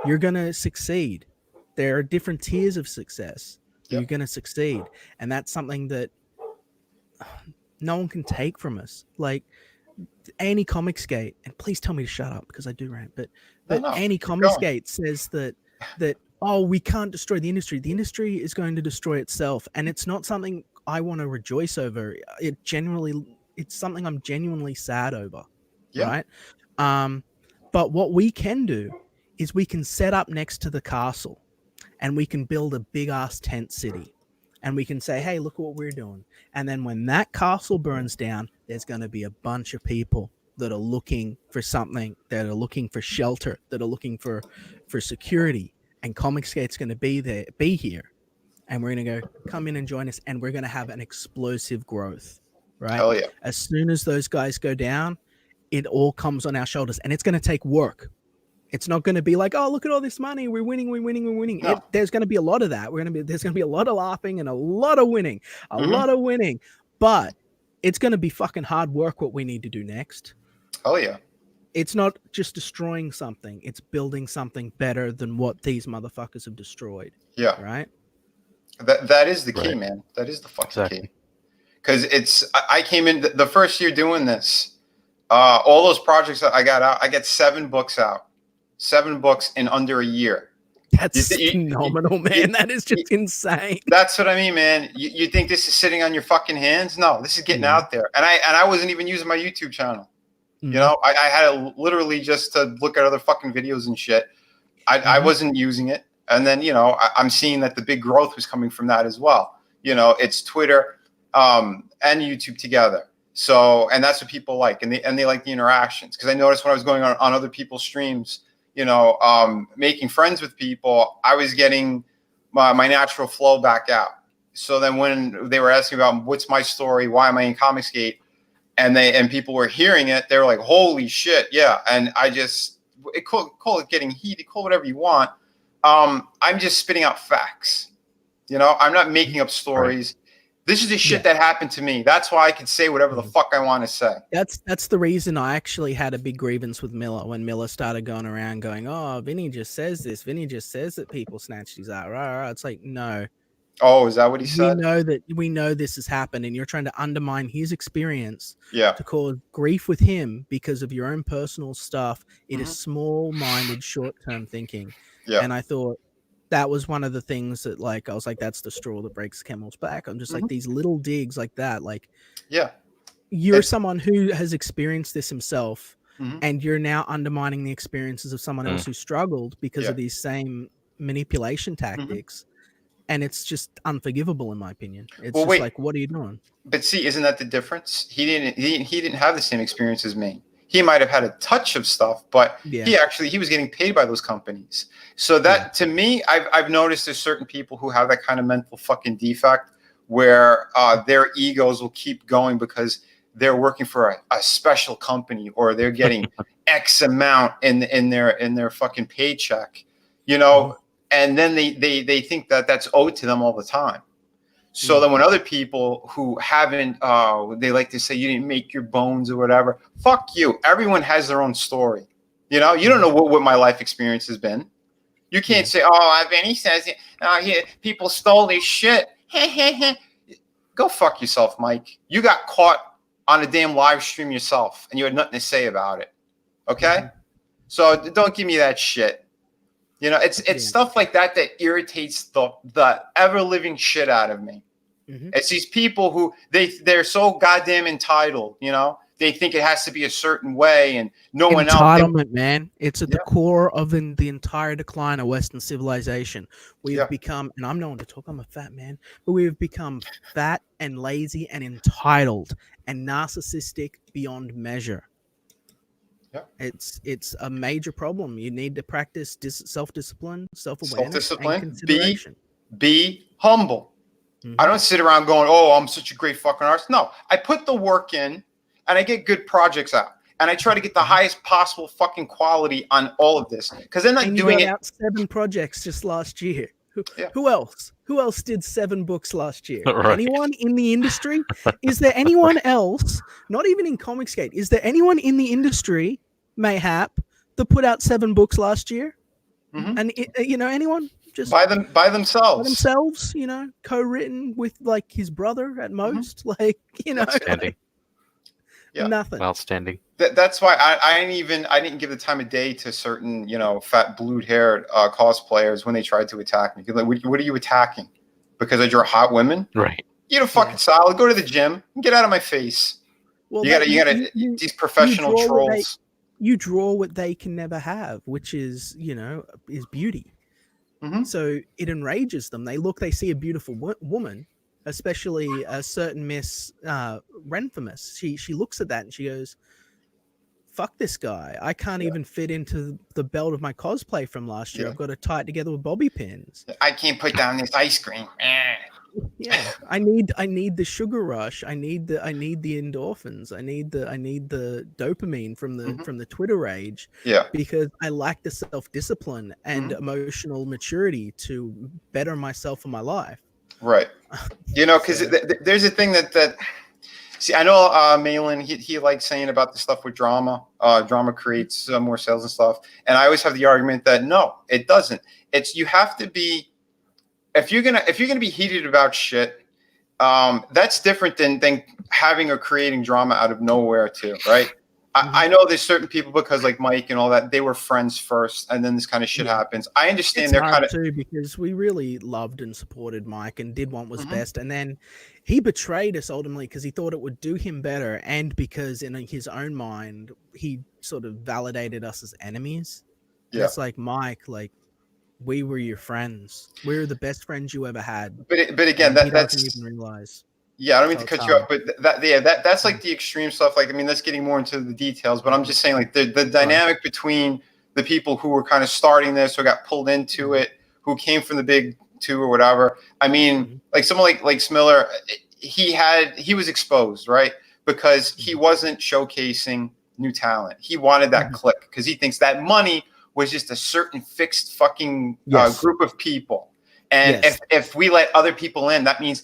you're going to succeed. There are different tiers of success. You're going to succeed. And that's something that no one can take from us. Like Annie Comic Skate, and please tell me to shut up because I do rant, but Annie Comic Skate says that oh, we can't destroy the industry. The industry is going to destroy itself. And it's not something I want to rejoice over. It's something I'm genuinely sad over. Right? But what we can do is we can set up next to the castle and we can build a big ass tent city and we can say, hey, look what we're doing. And then when that castle burns down, there's going to be a bunch of people that are looking for something, that are looking for shelter, that are looking for security. And Comic Skate's going to be here. And we're going to go, come in and join us. And we're going to have an explosive growth, right? Hell yeah. As soon as those guys go down, it all comes on our shoulders, and it's going to take work. It's not going to be like, oh, look at all this money. We're winning. No. There's going to be a lot of that. There's going to be a lot of laughing and a lot of winning, but it's going to be fucking hard work what we need to do next. Oh yeah. It's not just destroying something. It's building something better than what these motherfuckers have destroyed. Yeah. Right. That is the key, man. That is the fucking key. Because I came in the first year doing this. All those projects that I got out, I got 7 books out. 7 books in under a year. That's phenomenal, man. That is just insane. That's what I mean, man. You think this is sitting on your fucking hands? No, this is getting out there. And I wasn't even using my YouTube channel. You know, I had it literally just to look at other fucking videos and shit. I wasn't using it. And then, you know, I'm seeing that the big growth was coming from that as well. You know, it's Twitter and YouTube together. So, and that's what people like, and they like the interactions. Because I noticed when I was going on other people's streams, you know, making friends with people, I was getting my natural flow back out. So then when they were asking about what's my story, why am I in Comic Skate, and people were hearing it, they were like, holy shit, yeah. And I just call it getting heated, call it whatever you want. I'm just spitting out facts. You know, I'm not making up stories. Right. This is the shit that happened to me. That's why I can say whatever the fuck I want to say. That's the reason I actually had a big grievance with Miller when Miller started going around going, oh, Vinny just says this. Vinny just says that people snatched his art. Right. It's like, no. Oh, is that what he said? We know this has happened, and you're trying to undermine his experience to cause grief with him because of your own personal stuff. It is small-minded, short-term thinking. Yeah. And I thought that was one of the things that, like, I was like, that's the straw that breaks the camel's back. I'm just like, these little digs like that, like, you're someone who has experienced this himself, and you're now undermining the experiences of someone else who struggled because of these same manipulation tactics. And it's just unforgivable, in my opinion. It's like, what are you doing? But see, isn't that the difference? He didn't have the same experience as me. He might have had a touch of stuff, but he was getting paid by those companies. So that to me, I've noticed there's certain people who have that kind of mental fucking defect where their egos will keep going because they're working for a special company or they're getting X amount in their fucking paycheck, you know. And then they think that that's owed to them all the time. So then when other people who haven't, they like to say you didn't make your bones or whatever. Fuck you. Everyone has their own story. You know, you don't know what my life experience has been. You can't say, oh, Vinny says, people stole his shit. go fuck yourself, Mike. You got caught on a damn live stream yourself, and you had nothing to say about it. Okay, so don't give me that shit. You know, it's stuff like that that irritates the ever living shit out of me. It's these people who they're so goddamn entitled. You know, they think it has to be a certain way, and no one else. Entitlement, man. It's at the core of the entire decline of Western civilization. We have become, and I'm known to talk. I'm a fat man, but we have become fat and lazy and entitled and narcissistic beyond measure. It's a major problem. You need to practice self-discipline, self-awareness, and consideration. Be humble. I don't sit around going, "Oh, I'm such a great fucking artist." No, I put the work in, and I get good projects out, and I try to get the highest possible fucking quality on all of this because they're not doing it. Out 7 projects just last year. Who else? Who else did 7 books last year? Right. Anyone in the industry? Is there anyone else? Not even in Comicsgate. Is there anyone in the industry, mayhap, that put out 7 books last year? And anyone? Just by themselves, you know, co-written with like his brother at most, like, you know, outstanding. Nothing. Outstanding. That's why I didn't give the time of day to certain, you know, fat blued haired cosplayers when they tried to attack me. Like, what are you attacking? Because I draw hot women? Right. Eat a fucking salad, go to the gym, and get out of my face. Well, you gotta these professional trolls. You draw what they can never have, which is, you know, is beauty. So it enrages them. They see a beautiful woman, especially a certain Miss Renfamous. She looks at that and she goes, "Fuck this guy! I can't even fit into the belt of my cosplay from last year. I've got to tie it together with bobby pins. I can't put down this ice cream." Yeah, I need the sugar rush. I need the endorphins. I need the dopamine from the Twitter rage. Yeah, because I lack the self-discipline and emotional maturity to better myself in my life. Right. You know, because there's a thing that see, I know Malin, he likes saying about the stuff with drama. Drama creates more sales and stuff. And I always have the argument that no, it doesn't. It's you have to be. If you're gonna be heated about shit, that's different than having or creating drama out of nowhere too, right? I know there's certain people because like Mike and all that, they were friends first, and then this kind of shit happens. I understand they're kind of too because we really loved and supported Mike and did what was best, and then he betrayed us ultimately because he thought it would do him better, and because in his own mind he sort of validated us as enemies. Yeah, it's like Mike, like. We were your friends. We were the best friends you ever had. But again, that's even realize. Yeah, I don't mean to cut you off, but that's like the extreme stuff. Like, I mean, that's getting more into the details. But I'm just saying, like the dynamic between the people who were kind of starting this or got pulled into it, who came from the big two or whatever. I mean, like someone like Smiller, he was exposed, right? Because he wasn't showcasing new talent. He wanted that click because he thinks that money was just a certain fixed fucking group of people. And if we let other people in, that means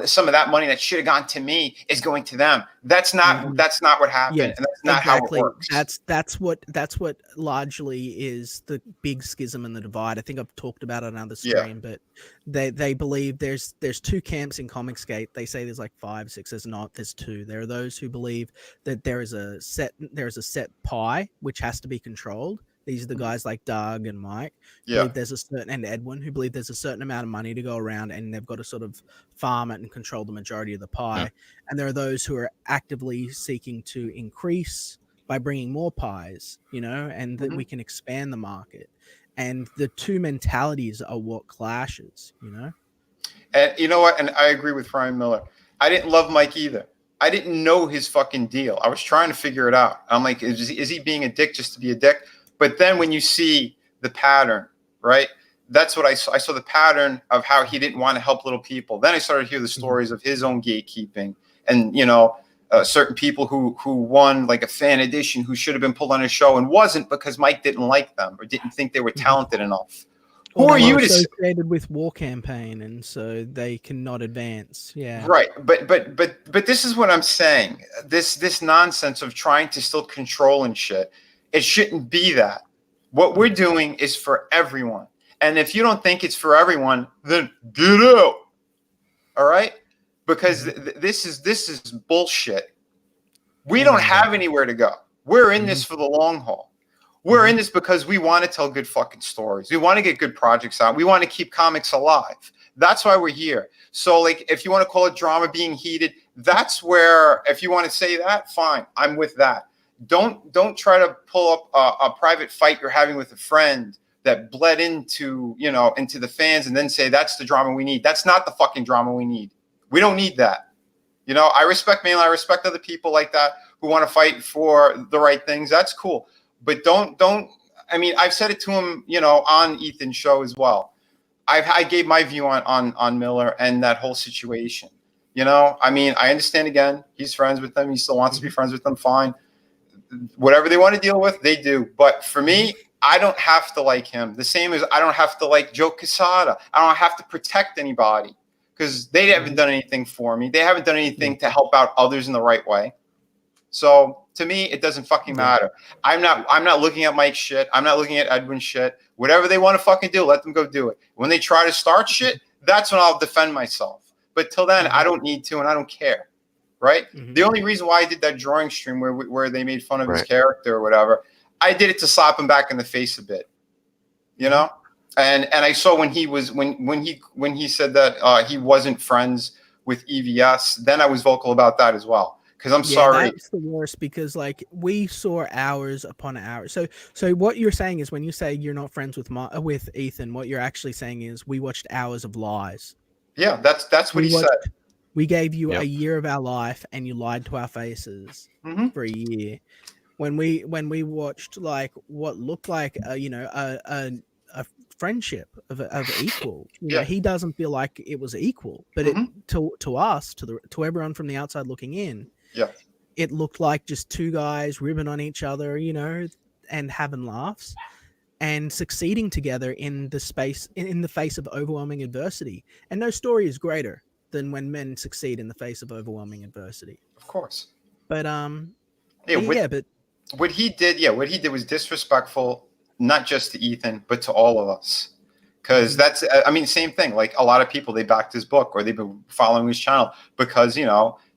some of that money that should have gone to me is going to them. That's not what happened. And that's not how it works. That's what largely is the big schism and the divide. I think I've talked about it on another stream, but they believe there's 2 camps in Comicsgate. They say there's like 5, 6. There's not. There's 2. There are those who believe that there is a set pie which has to be controlled. These are the guys like Doug and Mike. Believe there's a certain, and Edwin, who believe there's a certain amount of money to go around, and they've got to sort of farm it and control the majority of the pie. And there are those who are actively seeking to increase by bringing more pies, you know, and that we can expand the market. And the 2 mentalities are what clashes, you know. And you know what? And I agree with Ryan Miller. I didn't love Mike either. I didn't know his fucking deal. I was trying to figure it out. I'm like, is he being a dick just to be a dick? But then when you see the pattern, right? That's what I saw. I saw the pattern of how he didn't want to help little people. Then I started to hear the stories of his own gatekeeping and, you know, certain people who won like a fan edition who should have been pulled on his show and wasn't because Mike didn't like them or didn't think they were talented enough. Who are you to associated with War Campaign, and so they cannot advance? Yeah, right. But this is what I'm saying. This nonsense of trying to still control and shit. It shouldn't be that. What we're doing is for everyone. And if you don't think it's for everyone, then get out. All right? because this is bullshit. We don't have anywhere to go. We're in this for the long haul. We're in this because we want to tell good fucking stories. We want to get good projects out. We want to keep comics alive. That's why we're here. So, like, if you want to call it drama being heated, that's where, if you want to say that, fine, I'm with that. Don't try to pull up a private fight you're having with a friend that bled into the fans and then say that's the drama we need. That's not the fucking drama we need. We don't need that. I respect Mainline. I respect other people like that who want to fight for the right things. That's cool. But don't. I mean, I've said it to him, on Ethan's show as well. I gave my view on Miller and that whole situation. I mean, I understand. Again, he's friends with them. He still wants to be friends with them. Fine. Whatever they want to deal with, they do. But for me, I don't have to like him. The same as I don't have to like Joe Quesada. I don't have to protect anybody because they haven't done anything for me. They haven't done anything to help out others in the right way. So to me, it doesn't fucking matter. I'm not looking at Mike's shit. I'm not looking at Edwin's shit. Whatever they want to fucking do, let them go do it. When they try to start shit, that's when I'll defend myself. But till then, I don't need to, and I don't care. Right? The only reason why I did that drawing stream where they made fun of his character or whatever, I did it to slap him back in the face a bit. And I saw when he said that he wasn't friends with EVS, then I was vocal about that as well. Because I'm sorry. That's the worst because like we saw hours upon hours. So what you're saying is when you say you're not friends with Ethan, what you're actually saying is we watched hours of lies. Yeah, that's what he said. We gave you a year of our life and you lied to our faces for a year. When we watched like what looked like a friendship of equal, he doesn't feel like it was equal, but to us, to everyone from the outside looking in, it looked like just two guys ribbing on each other, and having laughs and succeeding together in the face of overwhelming adversity. And no story is greater than when men succeed in the face of overwhelming adversity. Of course. But what he did was disrespectful, not just to Ethan, but to all of us. Because that's, I mean, same thing. Like a lot of people, they backed his book or they've been following his channel because,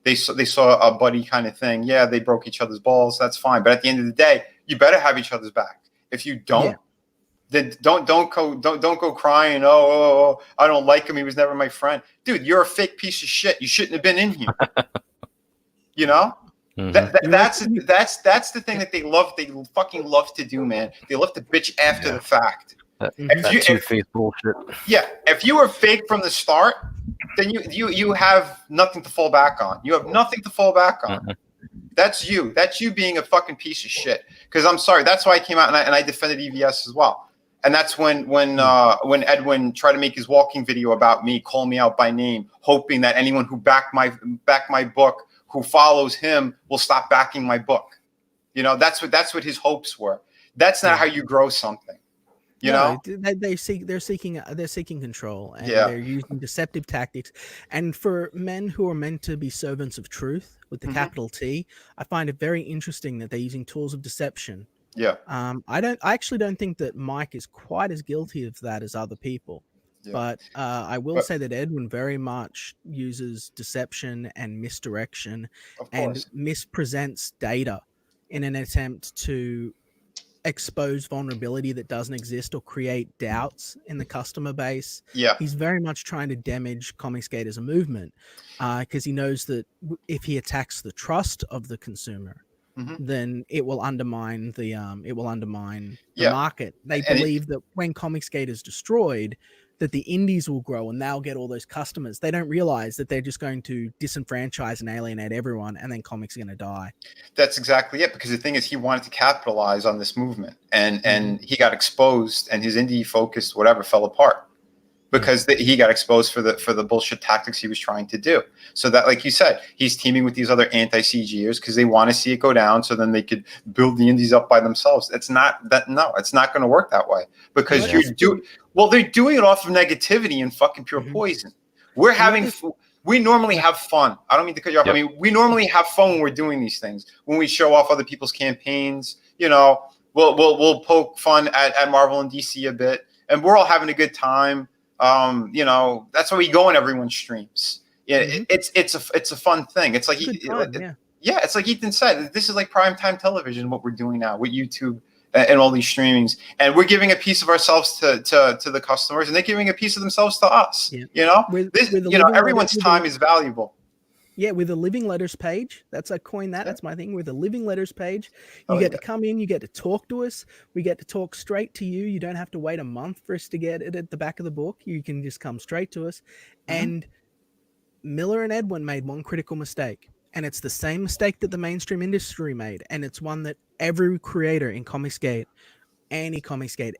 they saw a buddy kind of thing. Yeah, they broke each other's balls. That's fine. But at the end of the day, you better have each other's back. If you don't, then don't go crying. Oh, I don't like him. He was never my friend. Dude, you're a fake piece of shit. You shouldn't have been in here. That's the thing that they fucking love to do, man. They love to bitch after the fact. Two-faced bullshit. Yeah, if you were fake from the start, then you have nothing to fall back on. You have nothing to fall back on. That's you. That's you being a fucking piece of shit. Because I'm sorry, that's why I came out and I defended EVS as well. And that's when Edwin tried to make his walking video about me, call me out by name, hoping that anyone who backed my book, who follows him, will stop backing my book. That's what his hopes were. That's not how you grow something. They're seeking control, and they're using deceptive tactics. And for men who are meant to be servants of truth with the capital T, I find it very interesting that they're using tools of deception. Yeah. I actually don't think that Mike is quite as guilty of that as other people. Yeah. But I will say that Edwin very much uses deception and misdirection and mispresents data in an attempt to expose vulnerability that doesn't exist or create doubts in the customer base. Yeah, he's very much trying to damage Comicsgate as a movement because he knows that if he attacks the trust of the consumer, then it will undermine the market. They believe that when Comicsgate is destroyed, that the indies will grow and they'll get all those customers. They don't realize that they're just going to disenfranchise and alienate everyone, and then comics are going to die. That's exactly it. Because the thing is, he wanted to capitalize on this movement, and he got exposed, and his indie focus, whatever, fell apart because he got exposed for the bullshit tactics he was trying to do. So that, like you said, he's teaming with these other anti-CGers because they want to see it go down, so then they could build the indies up by themselves. It's not that. No, it's not going to work that way because they're doing it off of negativity and fucking pure poison. We normally have fun. I don't mean to cut you off. I mean, we normally have fun when we're doing these things. When we show off other people's campaigns, we'll poke fun at Marvel and DC a bit, and we're all having a good time. That's why we go on everyone's streams. Yeah, Mhm. it's a fun thing. It's like Good time, yeah. yeah, it's like Ethan said. This is like primetime television. What we're doing now with YouTube and all these streamings, and we're giving a piece of ourselves to the customers, and they're giving a piece of themselves to us. Yeah. You know, With this, the you know, living everyone's time is valuable. Yeah, with a living letters page. I coined that. Yeah. That's my thing. With a living letters page, you Oh, get yeah. to come in, you get to talk to us. We get to talk straight to you. You don't have to wait a month for us to get it at the back of the book. You can just come straight to us. Mhm. And Miller and Edwin made one critical mistake. And it's the same mistake that the mainstream industry made. And it's one that every creator in Comicsgate,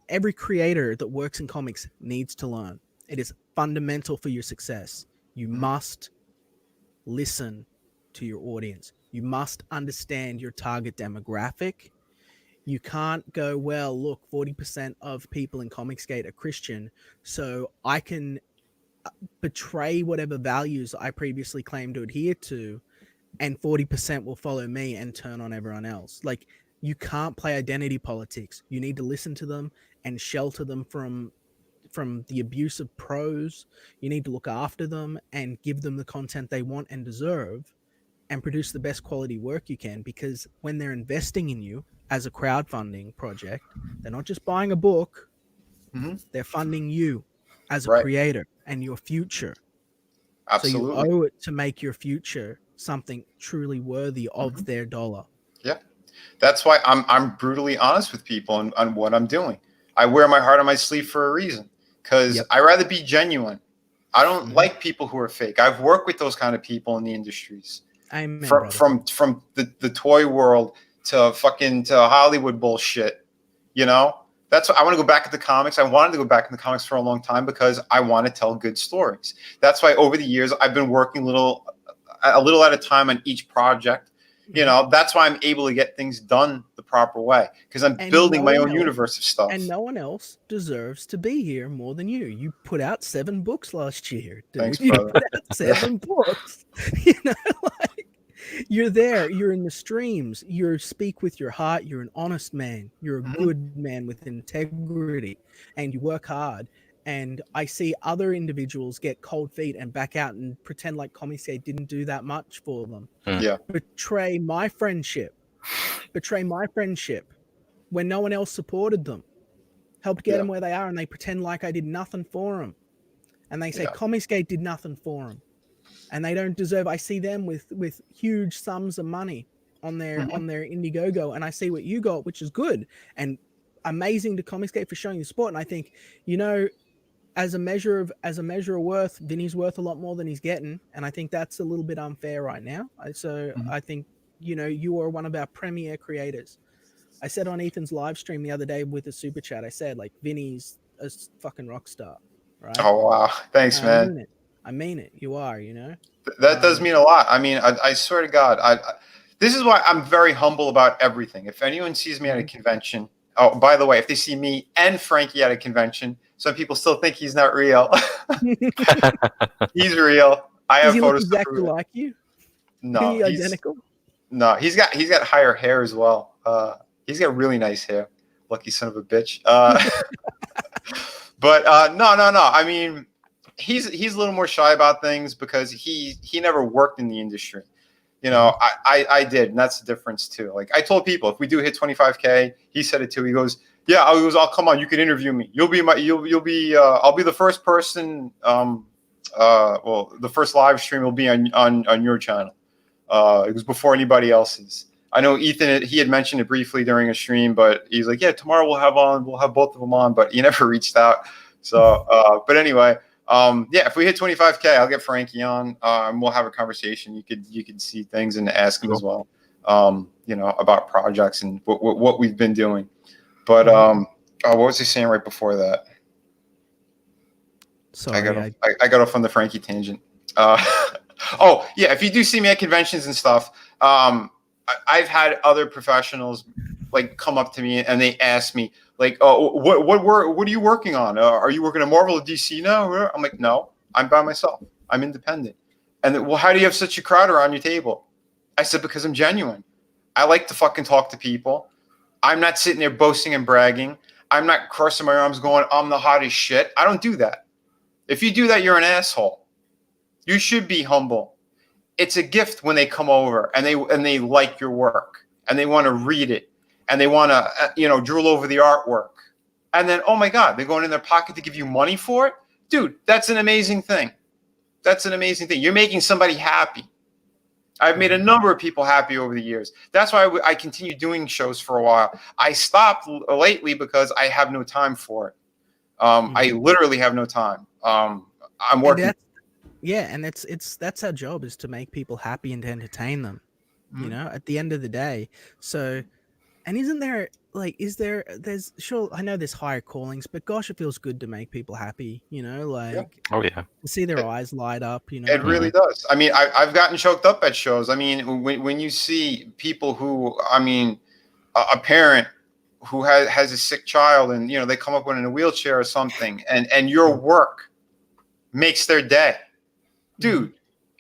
every creator that works in comics needs to learn. It is fundamental for your success. You must listen to your audience. You must understand your target demographic. You can't go, well, look, 40% of people in Comicsgate are Christian, so I can betray whatever values I previously claimed to adhere to, and 40% will follow me and turn on everyone else. Like, you can't play identity politics. You need to listen to them and shelter them from the abuse of pros. You need to look after them and give them the content they want and deserve, and produce the best quality work you can, because when they're investing in you as a crowdfunding project, they're not just buying a book, they're funding you as a Right. creator and your future. Absolutely. So you owe it to make your future something truly worthy of their dollar. Yeah. That's why I'm brutally honest with people on what I'm doing. I wear my heart on my sleeve for a reason, because I rather be genuine. I don't like people who are fake. I've worked with those kind of people in the industries. Amen, From the toy world to Hollywood bullshit. You know, that's why I want to go back to the comics. I wanted to go back in the comics for a long time because I want to tell good stories. That's why over the years I've been working a little at a time on each project. You know, that's why I'm able to get things done the proper way, because I'm building my own universe of stuff. And no one else deserves to be here more than you. You put out 7 books last year, dude. Thanks, you brother. put out 7 books. You know, like, you're there. You're in the streams. You speak with your heart. You're an honest man. You're a good man with integrity, and you work hard. And I see other individuals get cold feet and back out and pretend like Comicsgate didn't do that much for them. Yeah. Betray my friendship when no one else supported them, helped get them where they are, and they pretend like I did nothing for them. And they say Comicsgate did nothing for them, and they don't deserve. I see them with huge sums of money on their Indiegogo, and I see what you got, which is good and amazing to Comicsgate for showing the support. And I think, you know, as a measure of worth, Vinny's worth a lot more than he's getting, and I think that's a little bit unfair right now. So I think, you know, you are one of our premier creators. I said on Ethan's live stream the other day with a super chat, I said, like, Vinny's a fucking rock star, right? Oh wow, thanks, man. I mean it. You are, you know. That does mean a lot. I mean, I swear to God, this is why I'm very humble about everything. If anyone sees me at a convention, oh, by the way, if they see me and Frankie at a convention, some people still think he's not real. He's real. I have photos exactly like you. No, he's identical. No, he's got higher hair as well. He's got really nice hair. Lucky son of a bitch. But no. I mean, he's a little more shy about things because he never worked in the industry. You know, I did, and that's the difference too. Like I told people, if we do hit 25K, he said it too. He goes, yeah, I'll come on. You can interview me. I'll be the first person. Well, the first live stream will be on your channel. It was before anybody else's. I know Ethan, he had mentioned it briefly during a stream, but he's like, yeah, tomorrow we'll have both of them on, but he never reached out. So, but anyway, yeah, if we hit 25K, I'll get Frankie on, and we'll have a conversation. You could see things and ask him as well, you know, about projects and what we've been doing. But what was he saying right before that? Sorry, I got off on the Frankie tangent. Oh yeah, if you do see me at conventions and stuff, I've had other professionals like come up to me and they ask me like, "Oh, what are you working on? Are you working on Marvel or DC now?" I'm like, "No, I'm by myself. I'm independent." And then, well, how do you have such a crowd around your table? I said, because I'm genuine. I like to fucking talk to people. I'm not sitting there boasting and bragging. I'm not crossing my arms going, I'm the hottest shit. I don't do that. If you do that, you're an asshole. You should be humble. It's a gift when they come over and they like your work and they want to read it and they want to drool over the artwork. And then, oh my God, they're going in their pocket to give you money for it. Dude, that's an amazing thing. That's an amazing thing. You're making somebody happy. I've made a number of people happy over the years. That's why I continue doing shows for a while. I stopped lately because I have no time for it. I literally have no time. I'm working. And that's our job, is to make people happy and to entertain them, at the end of the day. So, and there's sure, I know there's higher callings, but gosh, it feels good to make people happy, Oh yeah, to see their eyes light up, It really does. I mean, I've gotten choked up at shows. I mean, when you see people who, I mean, a parent who has a sick child and, they come up with in a wheelchair or something and your work makes their day. Dude,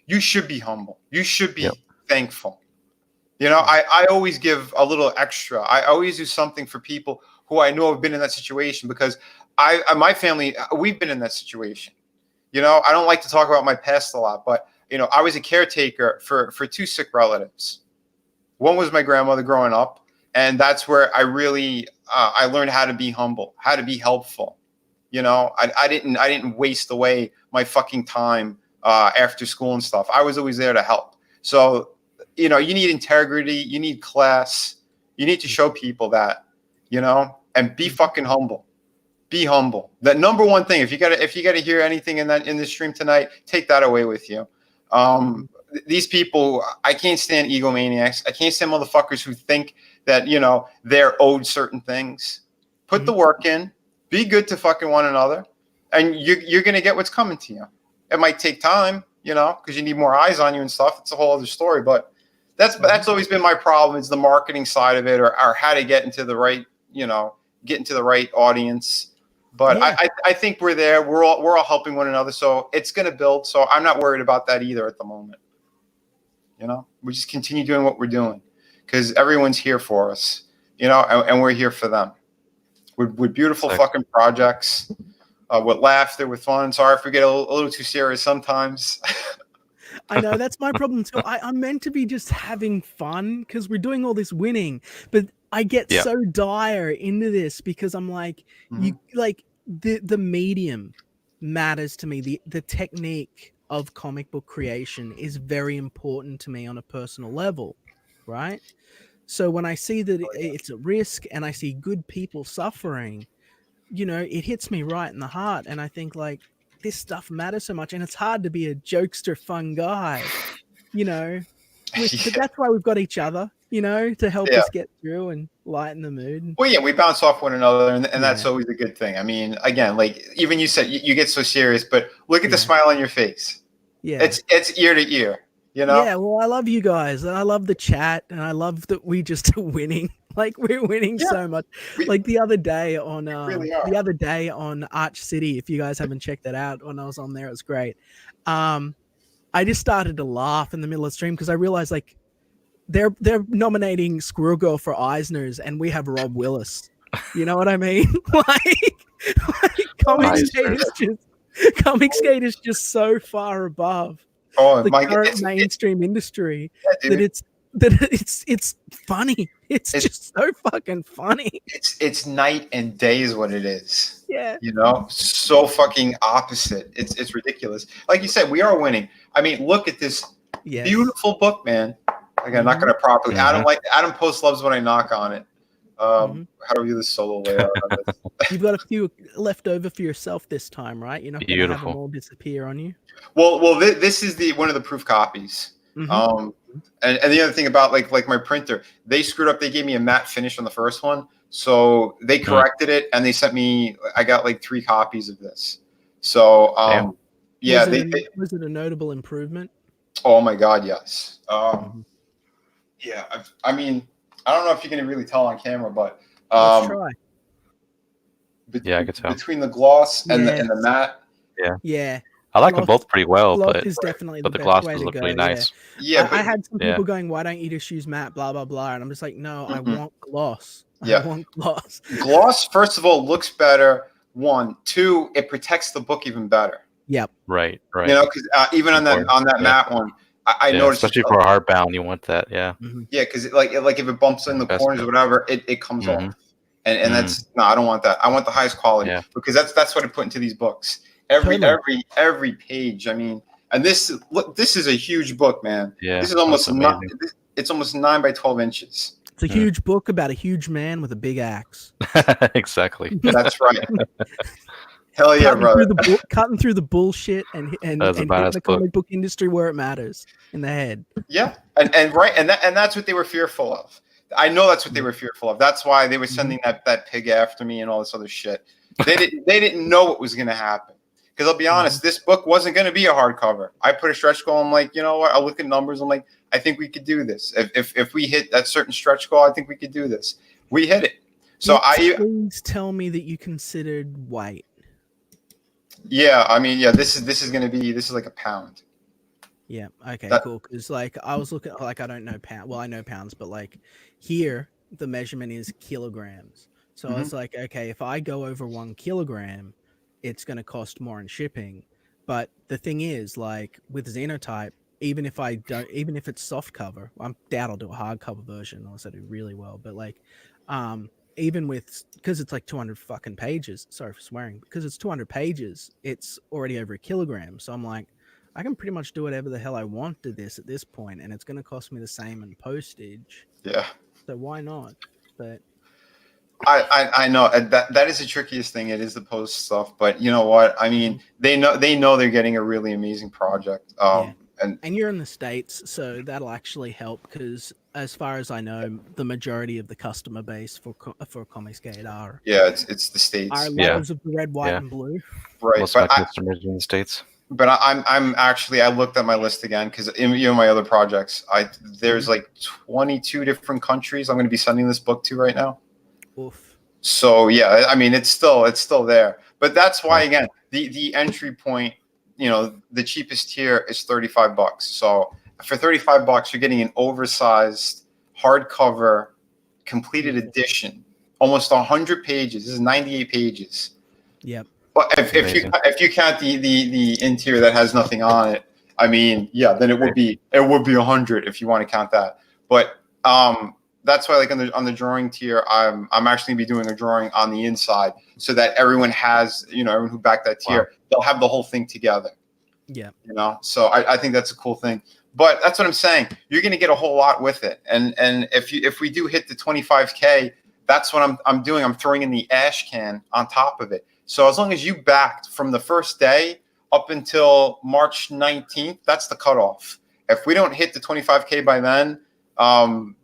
you should be humble. You should be thankful. I always give a little extra. I always do something for people who I know have been in that situation, because my family, we've been in that situation. I don't like to talk about my past a lot, but, I was a caretaker for two sick relatives. One was my grandmother growing up, and that's where I really, I learned how to be humble, how to be helpful. I didn't waste away my fucking time after school and stuff. I was always there to help. So, you need integrity, you need class, you need to show people that, and be fucking humble. Be humble. That number one thing. If you gotta hear anything in this stream tonight, take that away with you. These people, I can't stand egomaniacs. I can't stand motherfuckers who think that they're owed certain things. Put the work in. Be good to fucking one another, and you're gonna get what's coming to you. It might take time, because you need more eyes on you and stuff. It's a whole other story, but that's always been my problem, is the marketing side of it, or how to get into the right, audience. But I think we're there. We're all helping one another, so it's going to build. So I'm not worried about that either at the moment. We just continue doing what we're doing, because everyone's here for us, and we're here for them. With beautiful fucking projects, with laughter, with fun. Sorry if we get a little too serious sometimes. I know, that's my problem too. I'm meant to be just having fun because we're doing all this winning, but I get so dire into this because I'm like, the medium matters to me. The technique of comic book creation is very important to me on a personal level, right? So when I see that it's a risk and I see good people suffering, it hits me right in the heart, and I think like, this stuff matters so much, and it's hard to be a jokester, fun guy, but that's why we've got each other, to help us get through and lighten the mood. Well, yeah, we bounce off one another, and that's always a good thing. I mean, again, like even you said, you get so serious, but look at the smile on your face. Yeah, it's ear to ear. Yeah, well, I love you guys, and I love the chat, and I love that we just are winning. Like, we're winning so much. Like the other day on Arch City, if you guys haven't checked that out, when I was on there, it was great. I just started to laugh in the middle of the stream because I realized like they're nominating Squirrel Girl for Eisners, and we have Rob Willis. You know what I mean? like Comic Skate is just so far above the current mainstream industry that it's funny. It's just so fucking funny. It's night and day is what it is. Yeah. So fucking opposite. It's ridiculous. Like you said, we are winning. I mean, look at this beautiful book, man. Like, I'm not going to properly. Adam Post loves when I knock on it. How do we do this solo layout? You've got a few left over for yourself this time, right? You're not going to have them all disappear on you. Well, this is one of the proof copies. And the other thing about like my printer, they screwed up. They gave me a matte finish on the first one, so they corrected it and they sent me. I got like 3 copies of this. So was it a notable improvement? Oh my God, yes. Yeah, I mean, I don't know if you can really tell on camera, but let's try. I could tell between the gloss and the matte. Yeah. I like them both pretty well, but is definitely the glosses look really nice. Yeah, I had some people going, "Why don't you just use matte?" Blah blah blah, and I'm just like, "No, I want gloss. I want gloss." Gloss, first of all, looks better. 1, 2, it protects the book even better. Yep. Right. You know, because even on that Important. matte one, I noticed especially for a hardbound, you want that. Yeah. Mhm. yeah, because like if it bumps in the Best corners or cut. whatever, it comes Mhm. off. And that's no, I don't want that. I want the highest quality because that's what I put into these books. Every page. I mean, and this is a huge book, man. Yeah. This is almost amazing. it's almost 9 by 12 inches. It's a huge book about a huge man with a big axe. Exactly. That's right. Hell yeah, brother. Cutting through the bullshit and hitting the comic book industry where it matters, in the head. Yeah, and that's what they were fearful of. I know that's what they were fearful of. That's why they were sending that pig after me and all this other shit. They didn't know what was going to happen. Because I'll be honest, this book wasn't going to be a hardcover. I put a stretch goal. I'm like, you know what? I look at numbers. I'm like, I think we could do this. If we hit that certain stretch goal, I think we could do this. We hit it. So please tell me that you considered weight. Yeah, I mean, yeah, this is like a pound. Yeah. Okay. Cool. Because like I was looking, like I don't know pound. Well, I know pounds, but like here the measurement is kilograms. So I was like, okay, if I go over 1 kilogram, it's going to cost more in shipping. But the thing is, like with Xenotype, even if it's soft cover, I doubt I'll do a hardcover version unless I do really well. But like, even with, because it's like 200 fucking pages. Sorry for swearing. Because it's 200 pages, it's already over 1 kilogram. So I'm like, I can pretty much do whatever the hell I want to this at this point, and it's going to cost me the same in postage. Yeah. So why not? But I know that is the trickiest thing. It is the post stuff, but you know what? I mean, they know they're getting a really amazing project. And you're in the States, so that'll actually help because, as far as I know, the majority of the customer base for Comicsgate are it's the States. Are lovers of the red, white, and blue. Right, most of my customers in the States. But I'm actually, I looked at my list again because in my other projects, there's like 22 different countries I'm going to be sending this book to right now. Oof. So yeah, I mean it's still there. But that's why again the entry point, you know, the cheapest tier is $35. So for $35, you're getting an oversized hardcover completed edition, almost 100 pages. This is 98 pages. Yep. But if you count the interior that has nothing on it, I mean, yeah, then it would be 100 if you want to count that. But that's why, like on the drawing tier, I'm actually gonna be doing a drawing on the inside so that everyone has, you know, everyone who backed that tier, they'll have the whole thing together. Yeah. You know, so I think that's a cool thing. But that's what I'm saying. You're gonna get a whole lot with it, and if we do hit the 25K, that's what I'm doing. I'm throwing in the ash can on top of it. So as long as you backed from the first day up until March 19th, that's the cutoff. If we don't hit the 25K by then,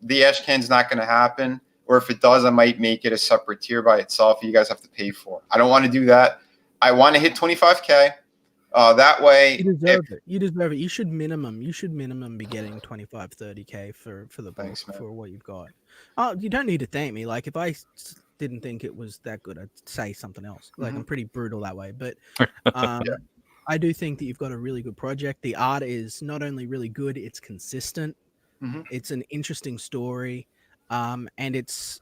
the ash can's not going to happen. Or if it does, I might make it a separate tier by itself. You guys have to pay for it. I don't want to do that. I want to hit 25K. That way, you deserve it. You deserve it. You should minimum be getting 25, 30K for the book. Thanks, man. For what you've got. Oh, you don't need to thank me. Like if I didn't think it was that good, I'd say something else. Like I'm pretty brutal that way, but I do think that you've got a really good project. The art is not only really good, it's consistent. It's an interesting story, and it's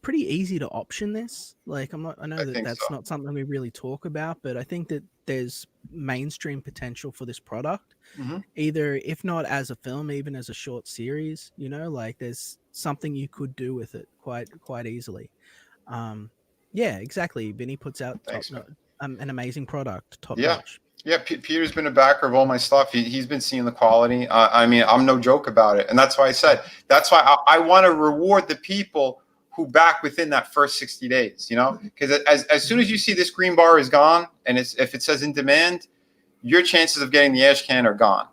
pretty easy to option this. Like I know that's not something we really talk about, but I think that there's mainstream potential for this product. Either, if not as a film, even as a short series, you know, like there's something you could do with it quite easily. Yeah, exactly. Vinny puts out an amazing product, top notch. Yeah, Peter's been a backer of all my stuff. He's been seeing the quality. I mean, I'm no joke about it, and that's why I said that's why I want to reward the people who back within that first 60 days. You know, because as soon as you see this green bar is gone, and if it says in demand, your chances of getting the ash can are gone.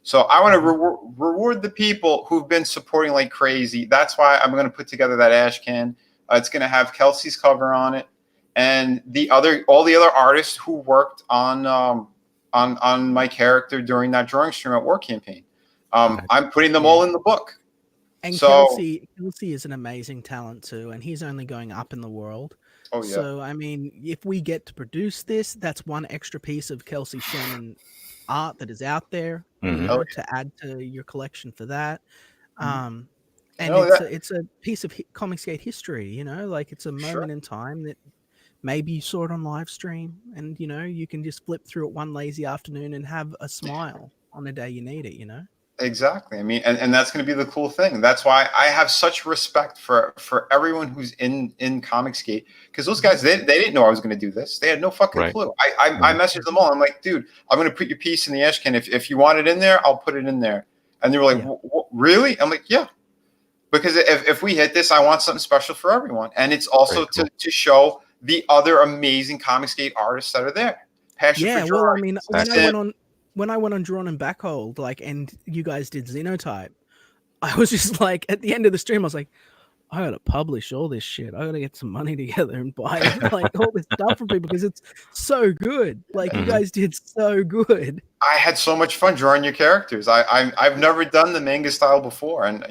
So I want to reward the people who've been supporting like crazy. That's why I'm going to put together that ash can. It's going to have Kelsey's cover on it, and all the other artists who worked on my character during that drawing stream at War Campaign. I'm putting them all in the book. And Kelsey is an amazing talent too, and he's only going up in the world. Oh yeah. So I mean, if we get to produce this, that's one extra piece of Kelsey Shannon art that is out there, you know, to add to your collection for that. And it's a piece of Comicsgate history, you know, like it's a moment in time that maybe you saw it on live stream, and you can just flip through it one lazy afternoon and have a smile on a day you need it. Exactly. I mean, and that's going to be the cool thing. That's why I have such respect for everyone who's in Comicsgate, because those guys, they didn't know I was going to do this. They had no fucking clue. I messaged them all. I'm like, dude, I'm going to put your piece in the Ashcan. If you want it in there, I'll put it in there. And they were like, really? I'm like, yeah. Because if we hit this, I want something special for everyone. And it's also to show the other amazing Comicsgate artists that are there. Passion for well, drawing. I mean, when I went on Drawn and Backhold, and you guys did Xenotype, I was just like, at the end of the stream, I was like, I gotta publish all this shit. I gotta get some money together and buy all this stuff from people because it's so good. You guys did so good. I had so much fun drawing your characters. I've never done the manga style before, and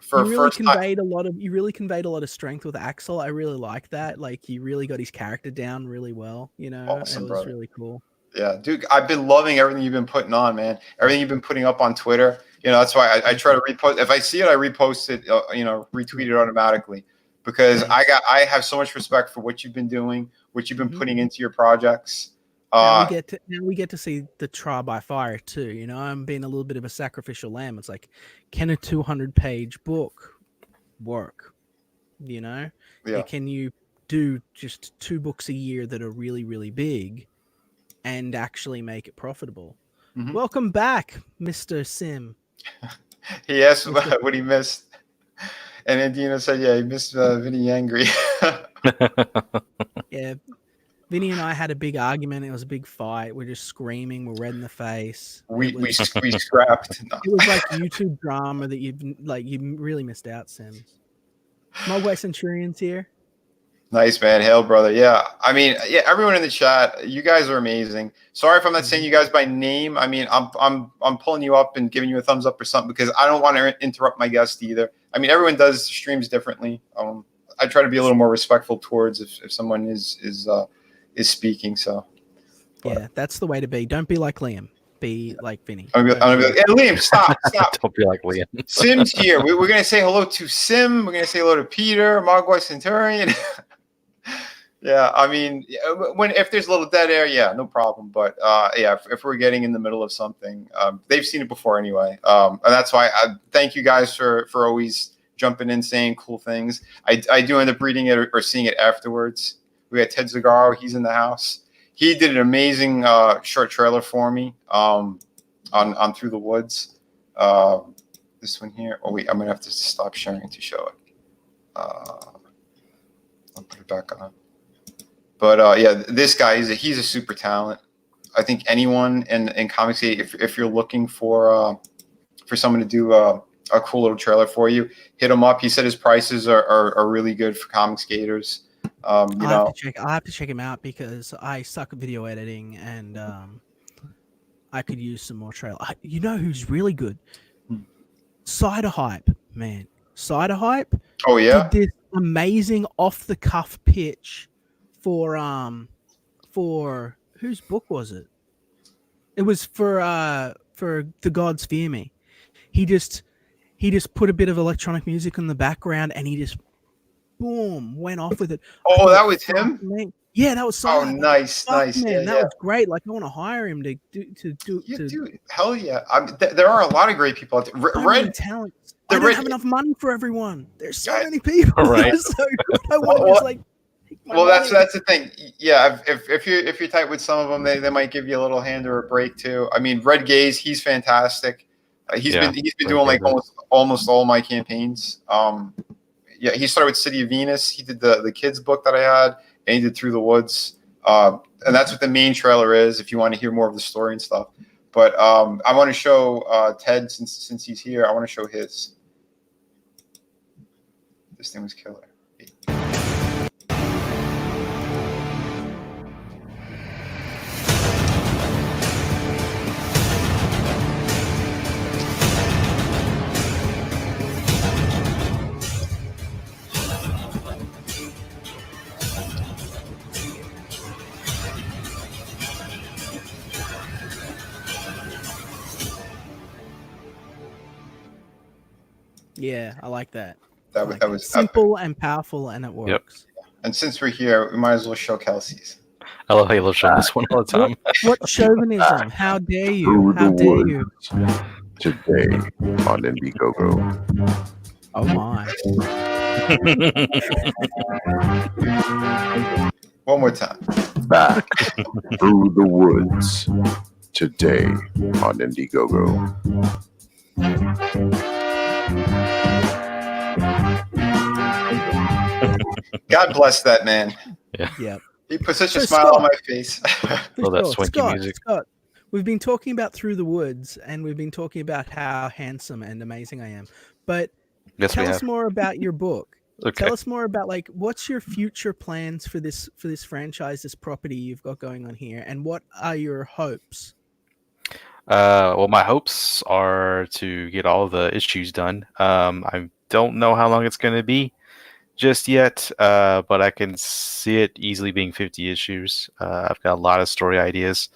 for you really first time, you really conveyed a lot of strength with Axel. I really like that. You really got his character down really well. Awesome, it was brother. really cool. Yeah, dude, I've been loving everything you've been putting on, man. Everything you've been putting up on Twitter. That's why I try to repost. If I see it, I repost it. Retweet it automatically, because I have so much respect for what you've been doing, what you've been putting into your projects. Now we get to see the Trial by Fire too. I'm being a little bit of a sacrificial lamb. It's like, can a 200-page book work? Yeah. Can you do just 2 books a year that are really, really big and actually make it profitable? Welcome back, Mr. Sim. He asked what he missed, and Andina said, "Yeah, he missed Vinny angry." Yeah, Vinny and I had a big argument. It was a big fight. We're just screaming. We're red in the face. We scrapped. No. It was like YouTube drama that you really missed out, Sims. My way Centurion's here. Nice, man. Hail, brother. Yeah. I mean, yeah, everyone in the chat, you guys are amazing. Sorry if I'm not saying you guys by name. I mean, I'm pulling you up and giving you a thumbs up or something because I don't want to interrupt my guest either. I mean, everyone does streams differently. I try to be a little more respectful towards if someone is speaking. So, yeah, that's the way to be. Don't be like Liam. Be like Vinny. I'm gonna be like, hey, Liam, stop. Don't be like Liam. Sim's here. We're gonna say hello to Sim. We're gonna say hello to Peter, Mogwai Centurion. Yeah, I mean, if there's a little dead air, yeah, no problem. But yeah, if we're getting in the middle of something, they've seen it before anyway, and that's why I thank you guys for always jumping in, saying cool things. I do end up reading it or seeing it afterwards. We got Ted Zagaro; he's in the house. He did an amazing short trailer for me on Through the Woods. This one here. Oh wait, I'm gonna have to stop sharing to show it. I'll put it back on. But yeah, this guy he's a super talent. I think anyone in Comicsgate, if you're looking for someone to do a cool little trailer for you, hit him up. He said his prices are really good for Comicsgaters. I'll have to check him out because I suck at video editing and I could use some more trailer. You know who's really good? Cider Hype, man. Cider Hype. Oh yeah. Did this amazing off the cuff pitch for whose book was it? It was for The Gods Fear Me. He just put a bit of electronic music in the background and he just boom went off with it. Oh, that was him? Man. Yeah, that was so nice. Man, yeah, that was great. Like I want to hire him to do. Dude, hell yeah! There are a lot of great people out there. Red talent. I don't have enough money for everyone. There's so many people. Right. So I want to just like. Well, that's the thing. Yeah, if you're tight with some of them, they might give you a little hand or a break too. I mean, Red Gaze, he's fantastic. He's been doing like almost all my campaigns. Yeah, he started with City of Venus. He did the kids book that I had, and he did Through the Woods. And that's what the main trailer is. If you want to hear more of the story and stuff, but I want to show Ted since he's here. I want to show his. This thing was killer. Yeah, I like that. That was simple and powerful, and it works. And since we're here, we might as well show Kelsey's. I love Halo show this one all the time. What chauvinism? How dare you? How dare you? Today on Indiegogo. Oh my. One more time. Back through the woods. Today on Indiegogo. God bless that man. Yeah. He put such a So, smile Scott- on my face. Oh, that swanky music. Scott, we've been talking about Through the Woods, and we've been talking about how handsome and amazing I am. But Yes, we tell have. us more about your book. Okay. Tell us more about like what's your future plans for this franchise, this property you've got going on here, and what are your hopes? Well, my hopes are to get all the issues done. I don't know how long it's going to be just yet, but I can see it easily being 50 issues. I've got a lot of story ideas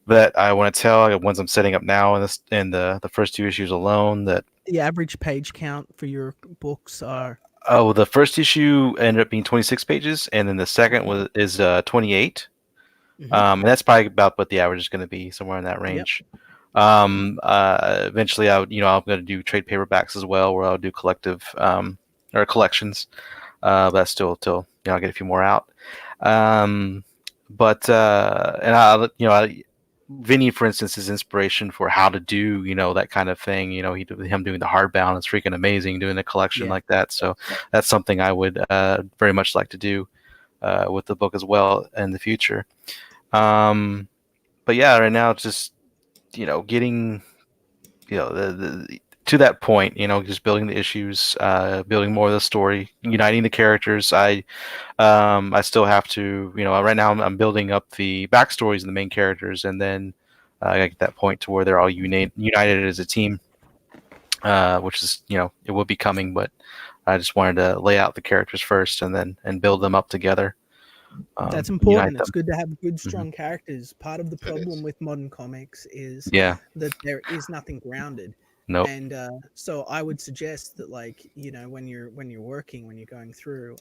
that I want to tell. Ones I'm setting up now in the first 2 issues alone. That The average page count for your books are the first issue ended up being 26 pages, and then the second is 28. Mhm. And that's probably about what the average is going to be, somewhere in that range. Eventually, I'm going to do trade paperbacks as well, where I'll do collective or collections. But that's still till I get a few more out. Vinny, for instance, is inspiration for how to do that kind of thing. Him doing the hardbound is freaking amazing, doing a collection like that. So that's something I would very much like to do with the book as well in the future. But yeah, right now it's just getting to that point, just building the issues, building more of the story, uniting the characters. I still have to, right now I'm building up the backstories of the main characters, and then I get that point to where they're all united as a team, which is, it will be coming, but I just wanted to lay out the characters first and build them up together. That's important. It's them. good to have good, strong characters. Part of the problem with modern comics is Yeah. that there is nothing grounded. Nope. And so I would suggest that, like, when you're working, when you're going through,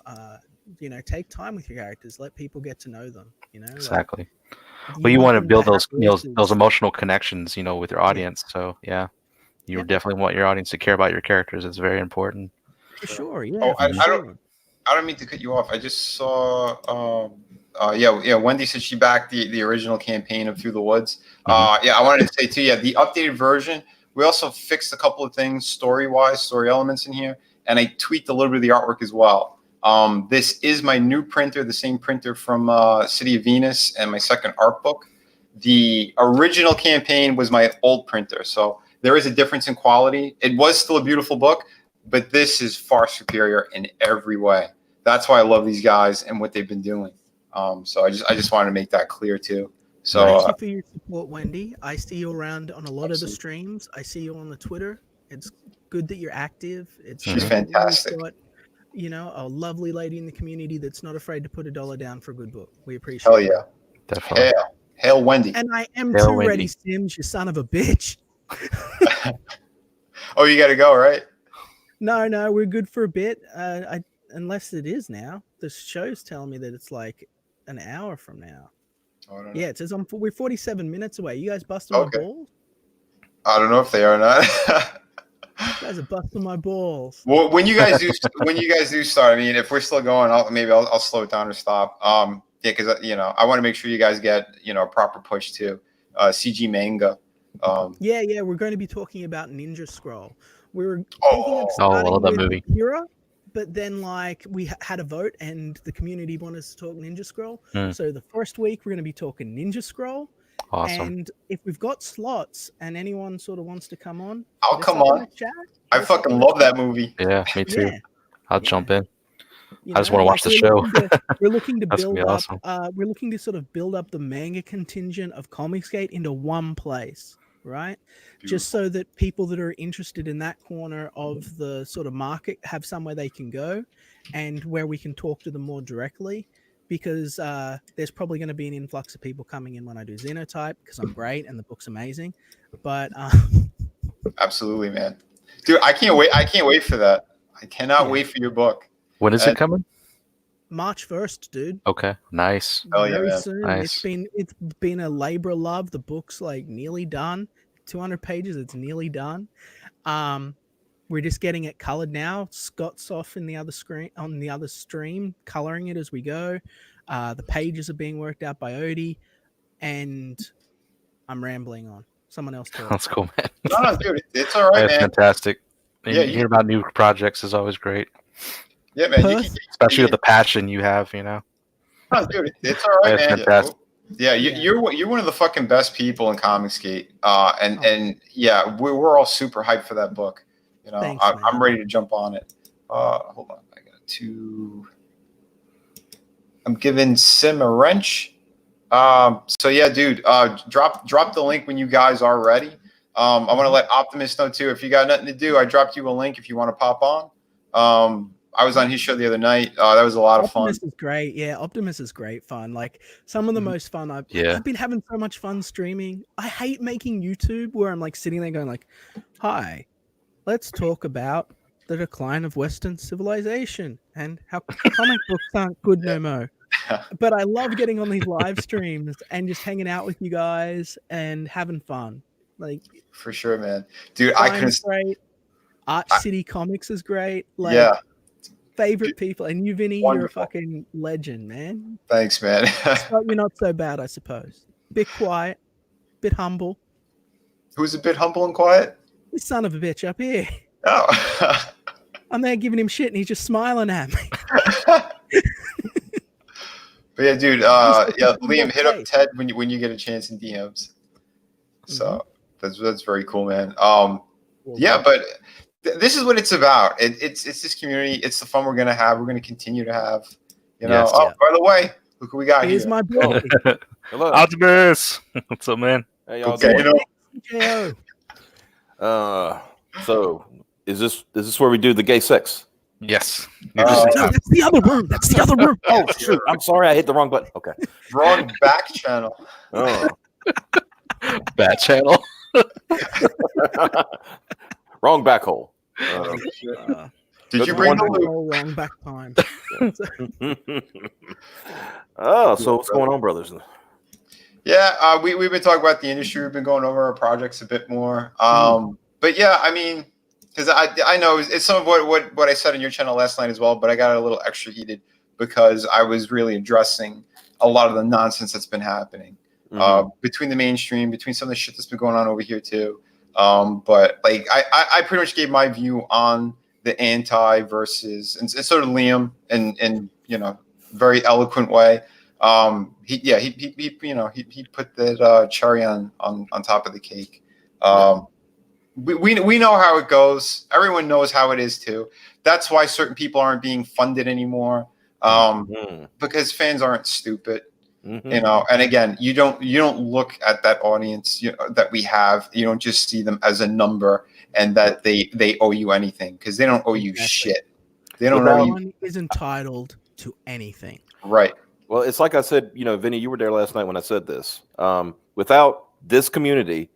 take time with your characters. Let people get to know them. Exactly. Like, Well, you want to them build have those voices. emotional connections, with your audience. So yeah, you definitely want your audience to care about your characters. It's very important. For sure. Yeah. Oh, for sure. I don't mean to cut you off. I just saw, Wendy said she backed the original campaign of Through the Woods. I wanted to say too, the updated version. We also fixed a couple of things story elements in here, and I tweaked a little bit of the artwork as well. This is my new printer, the same printer from City of Venus, and my second art book. The original campaign was my old printer, so there is a difference in quality. It was still a beautiful book, but this is far superior in every way. That's why I love these guys and what they've been doing. So I just wanted to make that clear too. So thank you for your support, Wendy. I see you around on a lot of the streams. I see you on the Twitter. It's good that you're active. She's fantastic. Got, a lovely lady in the community that's not afraid to put $1 down for a good book. We appreciate Hell it. yeah. Definitely. Hail Wendy. And I am Hail too Wendy. ready, Sims, you son of a bitch. Oh, you got to go, right? No, we're good for a bit. Unless it is now. The show's telling me that it's like an hour from now. Oh, I don't know. Yeah, it says we're 47 minutes away. You guys busting my balls? I don't know if they are or not. You guys are busting my balls. Well, when you guys do start, I mean, if we're still going, I'll slow it down or stop. Because I want to make sure you guys get a proper push too. CG manga. We're going to be talking about Ninja Scroll. We were thinking of I starting love that with movie. Akira, but then we had a vote and the community wanted us to talk Ninja Scroll. So the first week we're going to be talking Ninja Scroll. Awesome. And if we've got slots and anyone sort of wants to come on, I'll come on. I fucking love that movie. Yeah, me too. Yeah. I'll jump in. I just want to watch the show. We're looking to That's build gonna be up. awesome. We're looking to sort of build up the manga contingent of Comicsgate into one place, right? Just so that people that are interested in that corner of the sort of market have somewhere they can go, and where we can talk to them more directly. Because there's probably going to be an influx of people coming in when I do Xenotype, because I'm great and the book's amazing. But absolutely, man, dude, I can't wait for that. I cannot wait for your book. When is it coming? March 1st, dude. Okay, nice. Hell yeah, Very man. soon. Nice. It's been a labor of love. The book's like nearly done. 200 pages. It's nearly done. We're just getting it colored now. Scott's off in the other screen on the other stream, coloring it as we go. The pages are being worked out by Odie, and I'm rambling on. Someone else talk. That's cool, man. No, dude, it's all right, That's man. fantastic. And Yeah, hearing about new projects is always great, Yeah, man. especially with the passion you have. You know. No, dude, it's all right, That's man. fantastic. Yeah, you're one of the fucking best people in Comicsgate. And yeah, we're all super hyped for that book. You know, Thanks, I'm ready to jump on it. Hold on, I got to. I'm giving Sim a wrench. So yeah, dude, drop the link when you guys are ready. I want to let Optimus know too. If you got nothing to do, I dropped you a link if you want to pop on. I was on his show the other night. That was a lot of fun. Optimus is great. Yeah, Optimus is great fun. Like some of the most fun I've been having so much fun streaming. I hate making YouTube where I'm like sitting there going like, "Hi, let's talk about the decline of Western civilization and how comic books aren't good no more." But I love getting on these live streams and just hanging out with you guys and having fun. Like for sure, man. Dude, great. Art City Comics is great. Like, yeah. Favorite people, and you, Vinny, Wonderful. you're a fucking legend, man. Thanks, man. You're not so bad, I suppose. Bit quiet, bit humble. Who's a bit humble and quiet? This son of a bitch up here. Oh. I'm there giving him shit, and he's just smiling at me. But yeah, dude. Liam, hit up Ted when you get a chance in DMs. So that's very cool, man. Yeah, but this is what it's about. It's this community. It's the fun we're gonna have. We're gonna continue to have. You know. Yes, By the way, look who we got Here's here. my boy. Hello. Optimus. What's up, man? Hey, y'all Okay, doing? J.O. So is this where we do the gay sex? Yes. No, that's the other room. That's the other room. Oh shoot! I'm sorry, I hit the wrong button. Okay. Wrong back channel. Oh. Bad channel. Wrong back hole. Did you bring the loot? Wrong back time. So what's going on, brothers? Yeah, we've been talking about the industry. We've been going over our projects a bit more. But yeah, I mean, because I know it's some of what I said on your channel last night as well, but I got a little extra heated because I was really addressing a lot of the nonsense that's been happening between the mainstream, between some of the shit that's been going on over here too. But like I pretty much gave my view on the anti versus and sort of Liam in you know very eloquent way. He put that cherry on top of the cake. We know how it goes. Everyone knows how it is too. That's why certain people aren't being funded anymore. Because fans aren't stupid. You know, and again, you don't look at that audience that we have. You don't just see them as a number and that they owe you anything because they don't owe you shit. They don't owe you. No one is entitled to anything. Right. Well, it's like I said, Vinny, you were there last night when I said this. Without this community,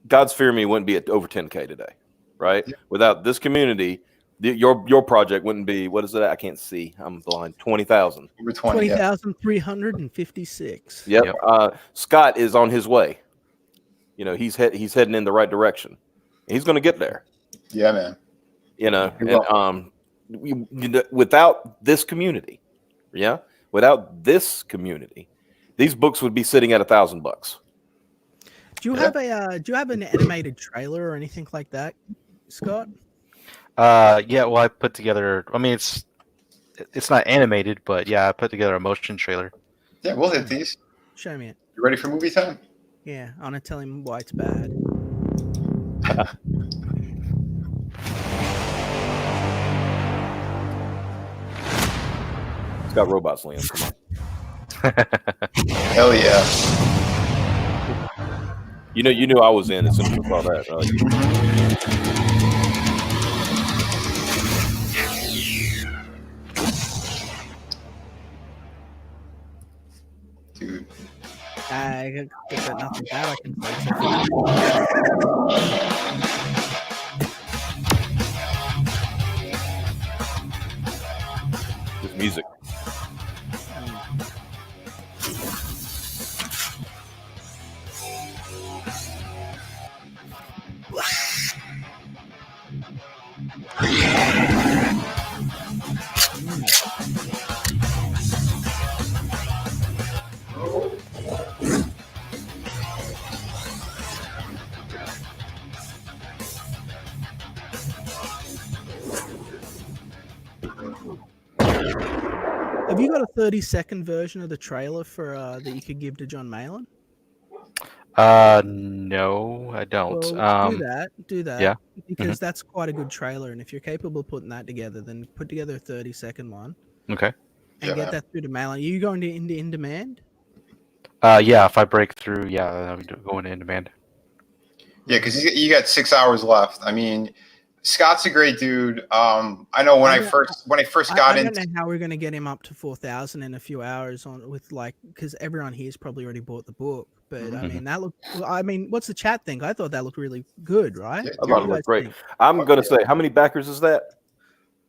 God's Fear Me wouldn't be at over 10K today, right? Yeah. Without this community, your project wouldn't be, what is it? I can't see. I'm blind. 20,000. 20,356. Yep. Scott is on his way. He's heading in the right direction. He's going to get there. Yeah, man. Without this community, these books would be sitting at $1,000. Do you have an animated trailer or anything like that, Scott? Yeah, well, I put together. I mean, it's not animated, but yeah, I put together a motion trailer. Yeah, we'll hit these. Show me it. You ready for movie time? Yeah, I want to tell him why it's bad. It's got robots, Liam. Come on. Hell yeah. You knew I was in as soon as you saw that. Dude. I got nothing bad I can say. This music. got a 30-second version of the trailer for that you could give to John Malin? No, I don't. Well, do that. yeah. Because that's quite a good trailer, and if you're capable of putting that together, then put together a 30-second one Okay. and get that through to Malin. Are you going to in demand? Yeah, if I break through, I'm going in demand. Yeah, because you got 6 hours left. I mean, Scott's a great dude. I know when I first got I into. don't know how we're going to get him up to 4,000 in a few hours because everyone here's probably already bought the book. But I mean, what's the chat think? I thought that looked really good, right? Yeah, I thought it looked great. I'm going to say, how many backers is that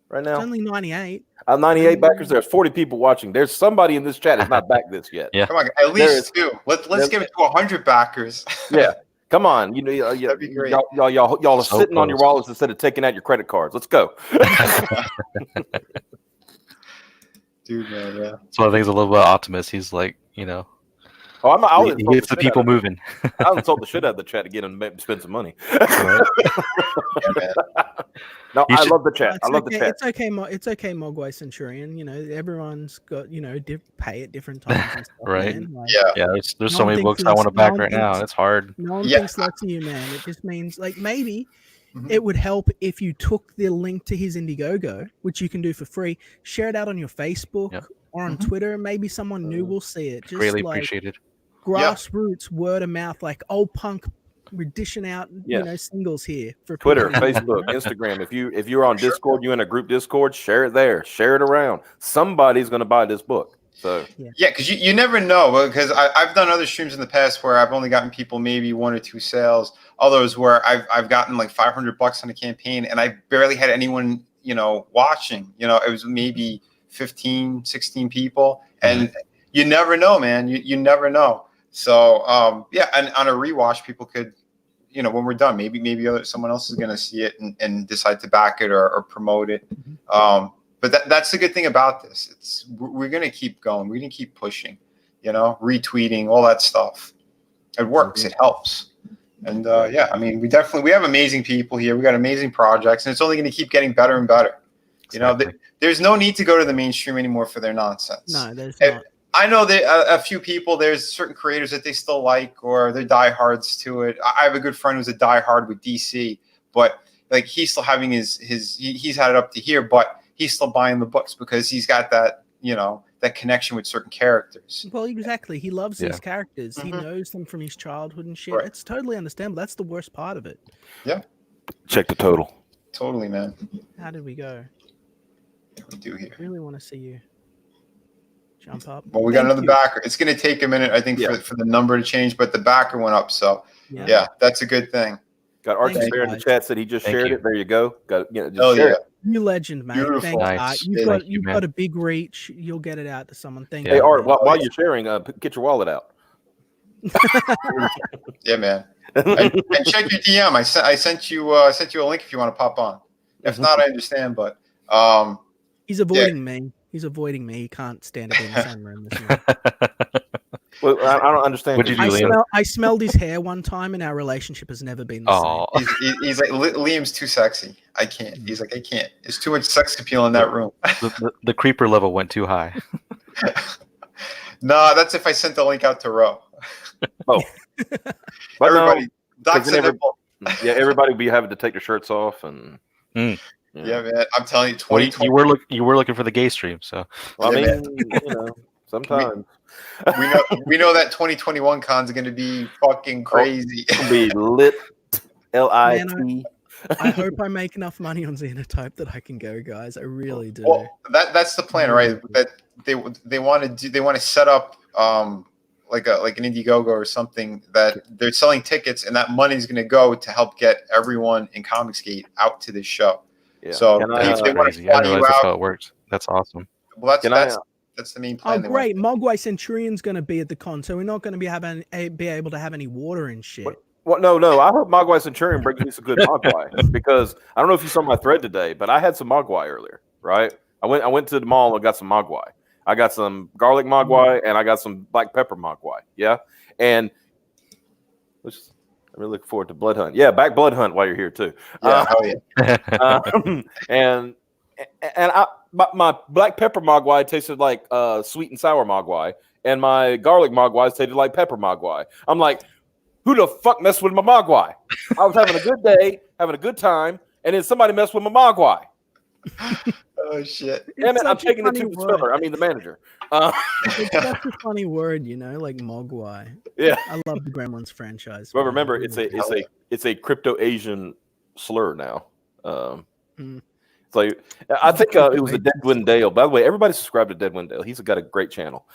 right now? It's only 98. 98 backers. There's 40 people watching. There's somebody in this chat that's not backed this yet. Yeah. Come on, at least two. Let's give it to 100 backers. Yeah. Come on, That'd be great. Y'all are So sitting on your close. wallets instead of taking out your credit cards. Let's go. Dude, man, yeah. So I think he's a little bit optimist. He's like, I'll he gets the people moving. I'll insult the shit out of the chat to get them to spend some money. Yeah, man. No, You I should- love the chat. I love the chat. It's okay, Mogwai Centurion. Everyone's got pay at different times and stuff. Right. Man. Like, Yeah. There's No so one many thinks books I want to back no one right now. thinks- It's hard. No one Yeah. thinks less of you, man. It just means maybe Mhm. it would help if you took the link to his Indiegogo, which you can do for free, share it out on your Facebook Yep. or on Mhm. Twitter. Maybe someone new will see it. Just Greatly like appreciated. grassroots word of mouth, like old punk. We're dishing out, Yeah. singles here for Twitter, people. Facebook, Instagram. If you're on Discord, you're in a group Discord, share it there. Share it around. Somebody's going to buy this book. So Yeah, because you never know. Because I've done other streams in the past where I've only gotten people maybe 1 or 2 sales. Others where I've gotten like $500 on a campaign, and I barely had anyone watching. It was maybe 15, 16 people, and you never know, man. You never know. So and on a rewatch, people could, when we're done, maybe someone else is going to see it and decide to back it or promote it. But that's the good thing about this. We're going to keep going. We're going to keep pushing, retweeting, all that stuff. It works. It helps. And I mean, we have amazing people here. We got amazing projects, and it's only going to keep getting better and better. Exactly. There's no need to go to the mainstream anymore for their nonsense. No, there's not. I know that a few people, there's certain creators that they still like, or they're diehards to it. I have a good friend who's a diehard with DC, but like he's still having he's had it up to here, but he's still buying the books because he's got that, that connection with certain characters. Well, exactly. He loves Yeah. these characters. He Mhm. knows them from his childhood and shit. Right. It's totally understandable. That's the worst part of it. check the total. Totally, man. How did we go? What do we do here? I really want to see you jump up. Well, we got Thank another you. backer. It's going to take a minute, I think, for the number to change, but the backer went up. So, yeah, that's a good thing. Got Archie Thanks, Bear in the guys. chat said he just Thank shared you. it. There you go. Got just Oh, share yeah. it. You legend, mate. Beautiful. Thanks, Nice. Art. Thank you, You've man. got a big reach. You'll get it out to someone. Thank Yeah. Hey you. Art, man. while you're sharing, get your wallet out. Yeah, man. And check your DM. I sent you a link if you want to pop on. If not, I understand. But He's avoiding me. He's avoiding me. He can't stand to be in the same room as me. Well, I don't understand. What'd you do, because Liam? I smelled his hair one time, and our relationship has never been the Oh, he's like, Liam's too sexy. I can't. He's like, I can't. There's too much sex appeal in that room. the creeper level went too high. No, that's if I sent the link out to Ro. But Everybody, no, Doc's a never- nipple. yeah, everybody be having to take their shirts off and. Yeah, man. I'm telling you, Well, 2020. you were looking for the gay stream, so Well, I Yeah, mean, sometimes we know that 2021 con's going to be fucking crazy. it'll be lit. LIT. I hope I make enough money on Xenotype that I can go, guys. I really do. Well, that's the plan, right? That they want to set up like an Indiegogo or something that they're selling tickets, and that money is going to go to help get everyone in Comicsgate out to this show. Yeah. So Can I, that's they want to crazy. I fly didn't you realize that's how out. it works. That's awesome. Well, Can that's the main Oh, plan. they want. great. Mogwai Centurion's going to be at the con, so we're not going to be able to have any water and shit. Well, no. I hope Mogwai Centurion brings me some good Mogwai because I don't know if you saw my thread today, but I had some Mogwai earlier, right? I went to the mall and got some Mogwai. I got some garlic Mogwai and I got some black pepper Mogwai. Yeah, and I'm really looking forward to Blood Hunt. Yeah, back Blood Hunt while you're here too. Yeah, hell yeah. And and my black pepper mogwai tasted like sweet and sour mogwai, and my garlic mogwai tasted like pepper mogwai. I'm like, who the fuck messed with my mogwai? I was having a good day, having a good time, and then somebody messed with my mogwai. Oh shit! Damn it, I'm such a taking it funny to the word. spiller. I mean the manager. It's such a funny word, you know, like mogwai. Yeah, I love the Gremlins franchise. but man. remember, I it's really a crypto Asian slur now. Mm. It's like I think it was a Deadwind Dale. By the way, everybody subscribe to Deadwind Dale. He's got a great channel.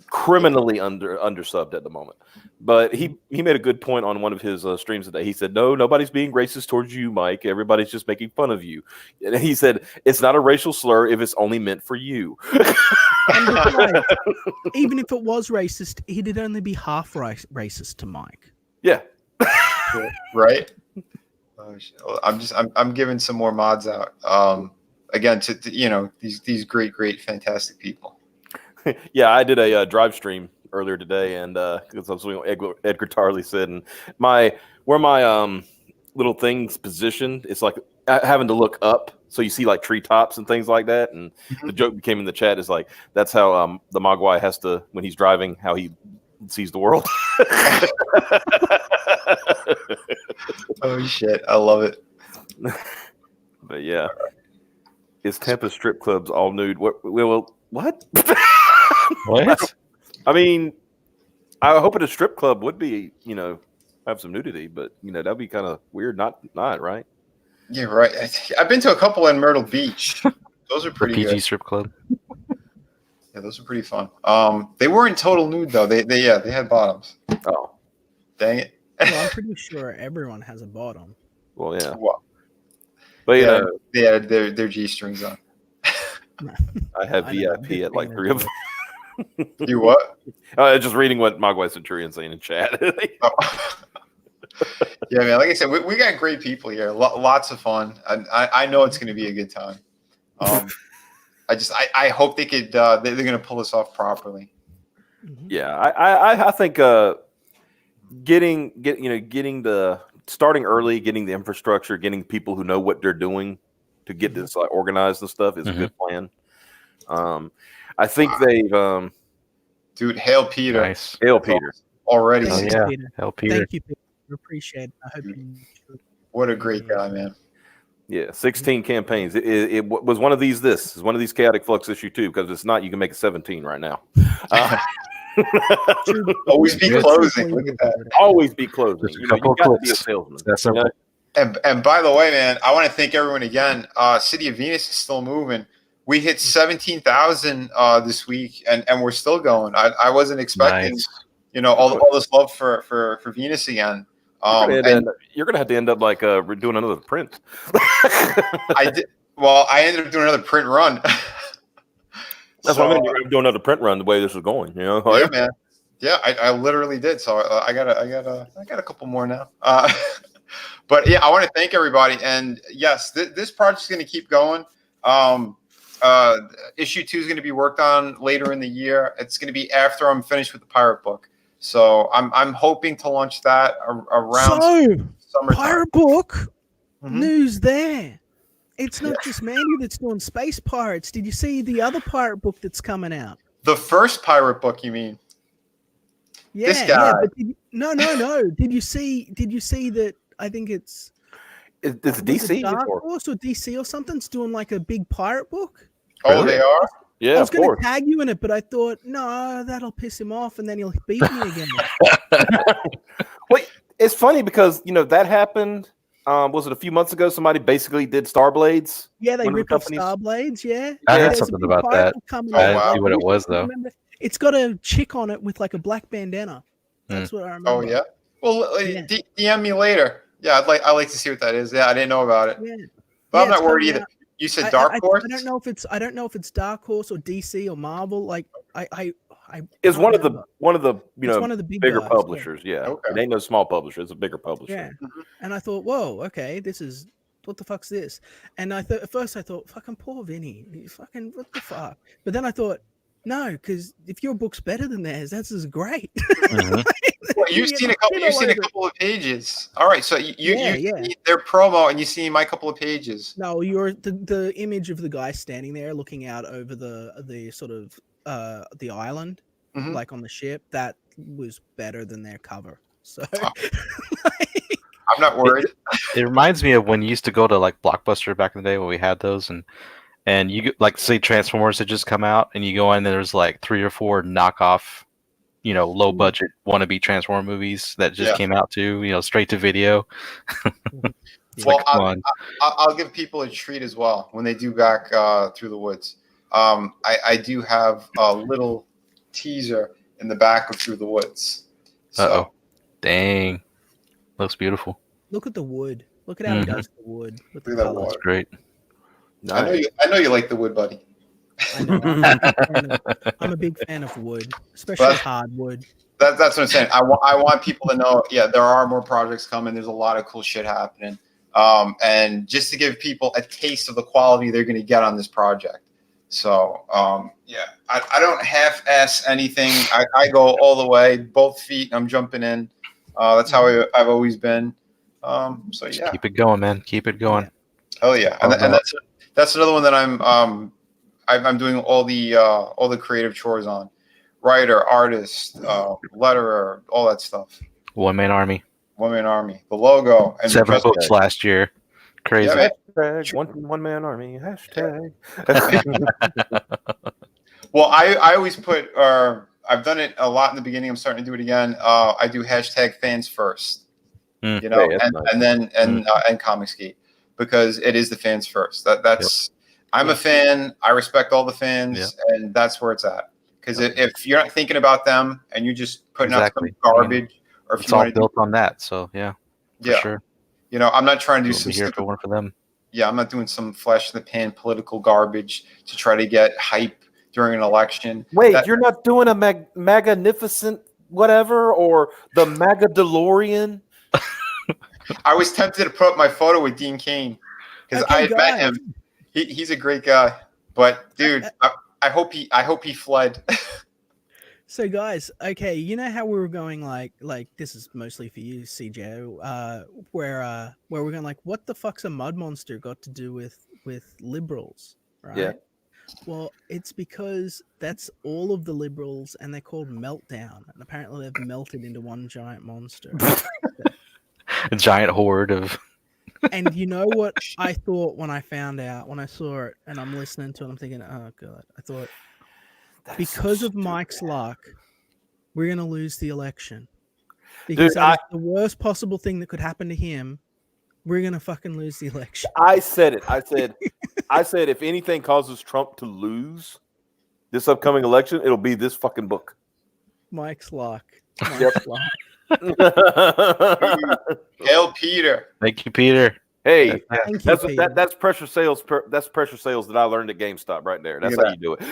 Criminally undersubbed at the moment, but he made a good point on one of his streams today. He said, "No, nobody's being racist towards you, Mike. Everybody's just making fun of you." And he said, "It's not a racial slur if it's only meant for you." And besides, even if it was racist, he'd only be half racist to Mike. Yeah, Right. Oh, shit. Well, I'm giving some more mods out. Again, to you know, these great fantastic people. yeah. I did a drive stream earlier today, and because I was doing what Edgar Tarley said, and where my little thing's positioned, it's like having to look up, so you see like treetops and things like that. And the joke became in the chat is like that's how the Mogwai has to, when he's driving, how he sees the world. Oh shit! I love it. But yeah, is Tampa strip clubs all nude? What? What? What? I mean, I hope at a strip club would be, have some nudity, but that'd be kind of weird. Not right. Yeah, right. I've been to a couple in Myrtle Beach. Those are pretty PG good. strip club. Yeah, those are pretty fun. They weren't total nude though. They had bottoms. Oh, Dang it. Well, I'm pretty sure everyone has a bottom. well, yeah. Well, But they had their G strings on. I have VIP at like 3 of them. You what? Just reading what Mogwai Centurion saying in chat. Oh. Yeah, man. Like I said, we got great people here. Lots of fun. I know it's going to be a good time. I hope they could. They're going to pull this off properly. Yeah, I think getting the starting early, getting the infrastructure, getting people who know what they're doing to get this organized and stuff is a good plan. I think they've dude, hail Peter. Nice. Hail Peter Already. Thanks, yeah. Peter. Hell, Peter. Thank you, Peter. We appreciate it. I hope you enjoyed. What a great guy, man. Yeah, 16 campaigns. It was one of these. This is one of these Chaotic Flux issue 2, because it's not. You can make it 17 right now. Always be closing. Look at that. Always be closing. Just a You couple got to of be a clicks. salesman. That's simple. And by the way, man, I want to thank everyone again. City of Venus is still moving. We hit 17,000 this week, and we're still going. I wasn't expecting, Nice. all this love for Venus again. You're gonna have to end up like doing another print. I did. Well, I ended up doing another print run. That's what I mean. You're gonna do another print run the way this is going. Yeah, man. Yeah, I literally did. So I got a couple more now. But yeah, I want to thank everybody. And yes, this project's going to keep going. Issue 2 is going to be worked on later in the year. It's going to be after I'm finished with the pirate book. So I'm hoping to launch that around summertime. Pirate book news there. It's not just Mandy that's doing space pirates. Did you see the other pirate book that's coming out? The first pirate book, you mean? Yeah, This guy. But no. Did you see that? I think it's DC Dark or Horse or DC or something's doing like a big pirate book. Oh, they are? yeah, I was of going course. to tag you in it, but I thought, no, that'll piss him off, and then he'll beat me again. Well, it's funny because that happened. Was it a few months ago? Somebody basically did Starblades. Yeah, they One of the ripped off companies? Starblades. Yeah, I heard there's a something big about pirate that. book coming Oh, out. wow. See what it was though. Remember? It's got a chick on it with like a black bandana. That's what I remember. Oh, yeah? Well, Yeah. DM me later. Yeah, I'd like to see what that is. Yeah, I didn't know about it. Yeah. But I'm Yeah, not it's worried coming either. out. You said Dark Horse? I don't know if it's Dark Horse or DC or Marvel. Like It's can't one of the remember. It's one of the big bigger guys, publishers. Yeah, Okay. it ain't no small publisher. It's a bigger publisher. Yeah. And I thought, whoa, okay, what the fuck's this? And at first I thought, fucking poor Vinny, fucking what the fuck? But then I thought, no, because if your book's better than theirs, that's as great. you've seen a couple. You've seen a couple of pages. All right, so you see their promo and you see my couple of pages. No, you're the image of the guy standing there looking out over the sort of the island, like on the ship. That was better than their cover. So I'm not worried. It reminds me of when you used to go to like Blockbuster back in the day when we had those, and you like say Transformers had just come out, and you go in and there's like 3 or 4 knockoff, low budget wannabe Transformer movies that just came out too, straight to video. Well, I'll give people a treat as well when they do back through the woods. I do have a little teaser in the back of Through the Woods. So. Dang, looks beautiful. Look at the wood. Look at how he does the wood with the Look at that color. That's great. Nice. I know you like the wood, buddy. I know. I'm a big fan of wood, especially hardwood. That's what I'm saying. I want people to know, there are more projects coming. There's a lot of cool shit happening. And just to give people a taste of the quality they're going to get on this project. So, I don't half-ass anything. I go all the way, both feet. I'm jumping in. That's how I've always been. So Just keep it going, man. Keep it going. Oh yeah, and that's another one that I'm doing all the creative chores on. Writer, artist, letterer, all that stuff. One man army. The logo and 7 books last year. Crazy. Yeah, one man army. Hashtag. Well, I always put, I've done it a lot in the beginning. I'm starting to do it again. I do hashtag fans first, and then Comicsgate, because it is the fans first. That's I'm a fan. I respect all the fans, and that's where it's at. Because if you're not thinking about them and you're just putting out some garbage, or if it's all built on that, so for sure. I'm not trying to do some here for one for them. Yeah, I'm not doing some flesh in the pan political garbage to try to get hype during an election. Wait, you're not doing a magnificent whatever or the Maga DeLorean? I was tempted to put up my photo with Dean Cain because I had met him. He's a great guy, but dude, I hope he fled. So guys, okay, you know how we were going like this is mostly for you, CJ, where we're going like, what the fuck's a mud monster got to do with liberals, right? Yeah. Well, it's because that's all of the liberals, and they're called Meltdown, and apparently they've melted into one giant monster. A giant horde of. And you know what I thought when I saw it, and I'm listening to it, I'm thinking, oh god, I thought, because of Mike's luck, we're going to lose the election. Because that's the worst possible thing that could happen to him. We're going to fucking lose the election. I said it. I said if anything causes Trump to lose this upcoming election, it'll be this fucking book. Mike's luck. Hail Peter. Thank you, Peter. Hey, that's pressure sales. That's pressure sales that I learned at GameStop right there. That's how you do it.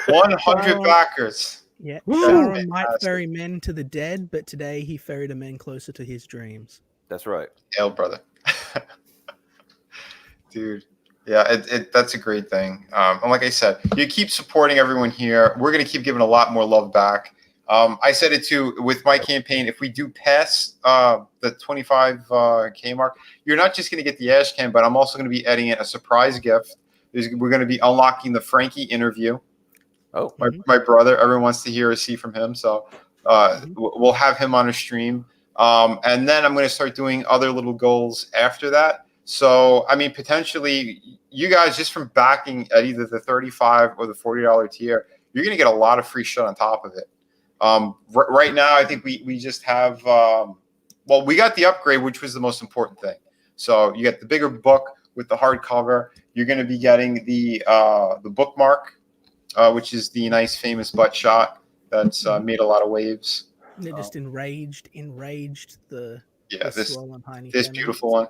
100 backers. Yeah, Sharon might ferry men to the dead, but today he ferried a man closer to his dreams. That's right. Hail, brother. Dude. Yeah, that's a great thing. And like I said, you keep supporting everyone here. We're going to keep giving a lot more love back. I said it too with my campaign. If we do pass the 25K mark, you're not just going to get the ash can, but I'm also going to be adding in a surprise gift. We're going to be unlocking the Frankie interview. Oh, my brother. Everyone wants to hear or see from him, so we'll have him on a stream. And then I'm going to start doing other little goals after that. So, I mean, potentially, you guys, just from backing at either the $35 or the $40 tier, you're going to get a lot of free shit on top of it. Right now, I think we just have, we got the upgrade, which was the most important thing. So you get the bigger book with the hardcover. You're going to be getting the bookmark, which is the nice famous butt shot that's made a lot of waves. They're just enraged the this beautiful one.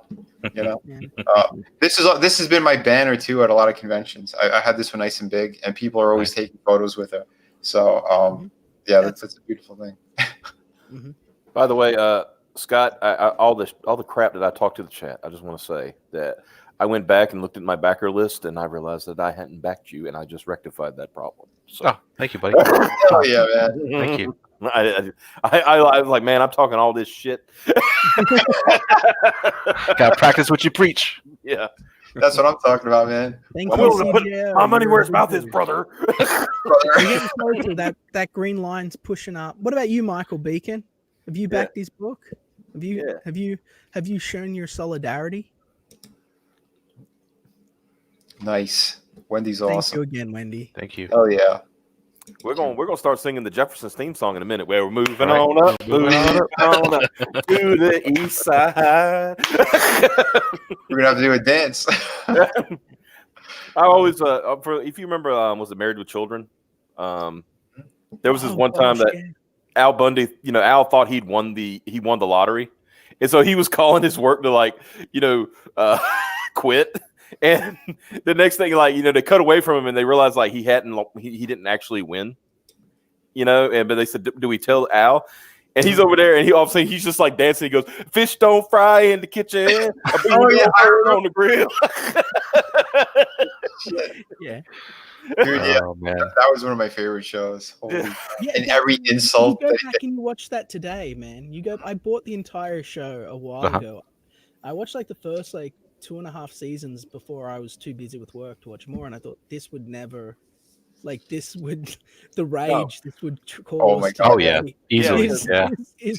This has been my banner too at a lot of conventions. I had this one nice and big, and people are always taking photos with it. So that's a beautiful thing. By the way, Scott, all the crap that I talked to the chat, I just want to say that I went back and looked at my backer list, and I realized that I hadn't backed you, and I just rectified that problem. So. Oh, thank you, buddy. Oh yeah, man. Thank you. I was like, man, I'm talking all this shit. Gotta practice what you preach. Yeah. That's what I'm talking about, man. Thank I'm you, willing to put CGL. my money You're where his mouth is, leaders. brother. We're getting closer. That green line's pushing up. What about you, Michael Beacon? Have you backed his book? Have you shown your solidarity? Nice. Wendy's Thank awesome. you again, Wendy. Thank you. Oh yeah. We're gonna start singing the Jefferson's theme song in a minute. Where we're moving Right. on up, moving on up to the east side. We're gonna have to do a dance. I always, if you remember, was it Married with Children? There was this one time that Al Bundy, Al thought he won the lottery, and so he was calling his work to quit. And the next thing, they cut away from him, and they realized he didn't actually win, but they said, "Do we tell Al?" And he's over there, and he all of a sudden he's just dancing. He goes, "Fish don't fry in the kitchen. Oh yeah, on the grill." Yeah. Dude, yeah. Oh man. That was one of my favorite shows. Holy Yeah, and every insult. You go back and you watch that today, man. I bought the entire show a while ago. I watched the first 2.5 seasons before I was too busy with work to watch more, and I thought this would never, the rage this would cause. Oh my God. Oh yeah. Easily. is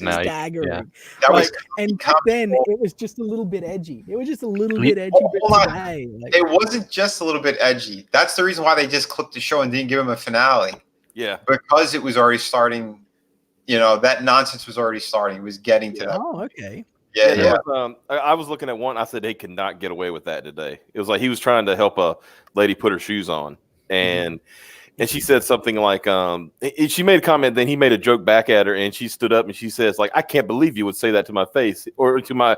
No, staggering. yeah. That was and back then it was just a little bit edgy. It was just a little bit edgy. Hold But on. today, it wasn't just a little bit edgy. That's the reason why they just clipped the show and didn't give him a finale. Yeah. Because it was already starting, that nonsense was already starting. It was getting to that. oh, okay. Yeah. I was looking at one. I said they could not get away with that today. It was he was trying to help a lady put her shoes on, and she said something she made a comment. Then he made a joke back at her, and she stood up and she says, "I can't believe you would say that to my face or to my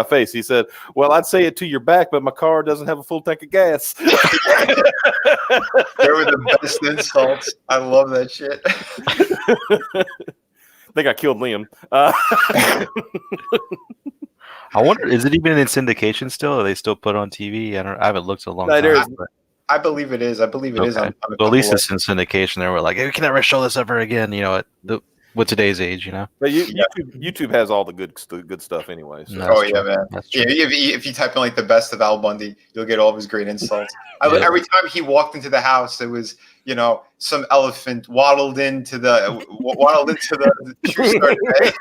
face." He said, "Well, I'd say it to your back, but my car doesn't have a full tank of gas." They were the best insults. I love that shit. I think I killed Liam. I wonder, is it even in syndication still? Or they still put it on TV? I haven't looked in a long No, there time. is. but- I believe it is. I believe it is. Okay. Well, at least it's in syndication. They were hey, we can never show this ever again. With today's age, But YouTube has all the good stuff anyway. So. No. Yeah, man. That's true. Yeah, if you type in the best of Al Bundy, you'll get all of his great insults. Every time he walked into the house, there was some elephant waddled into the shoe store today.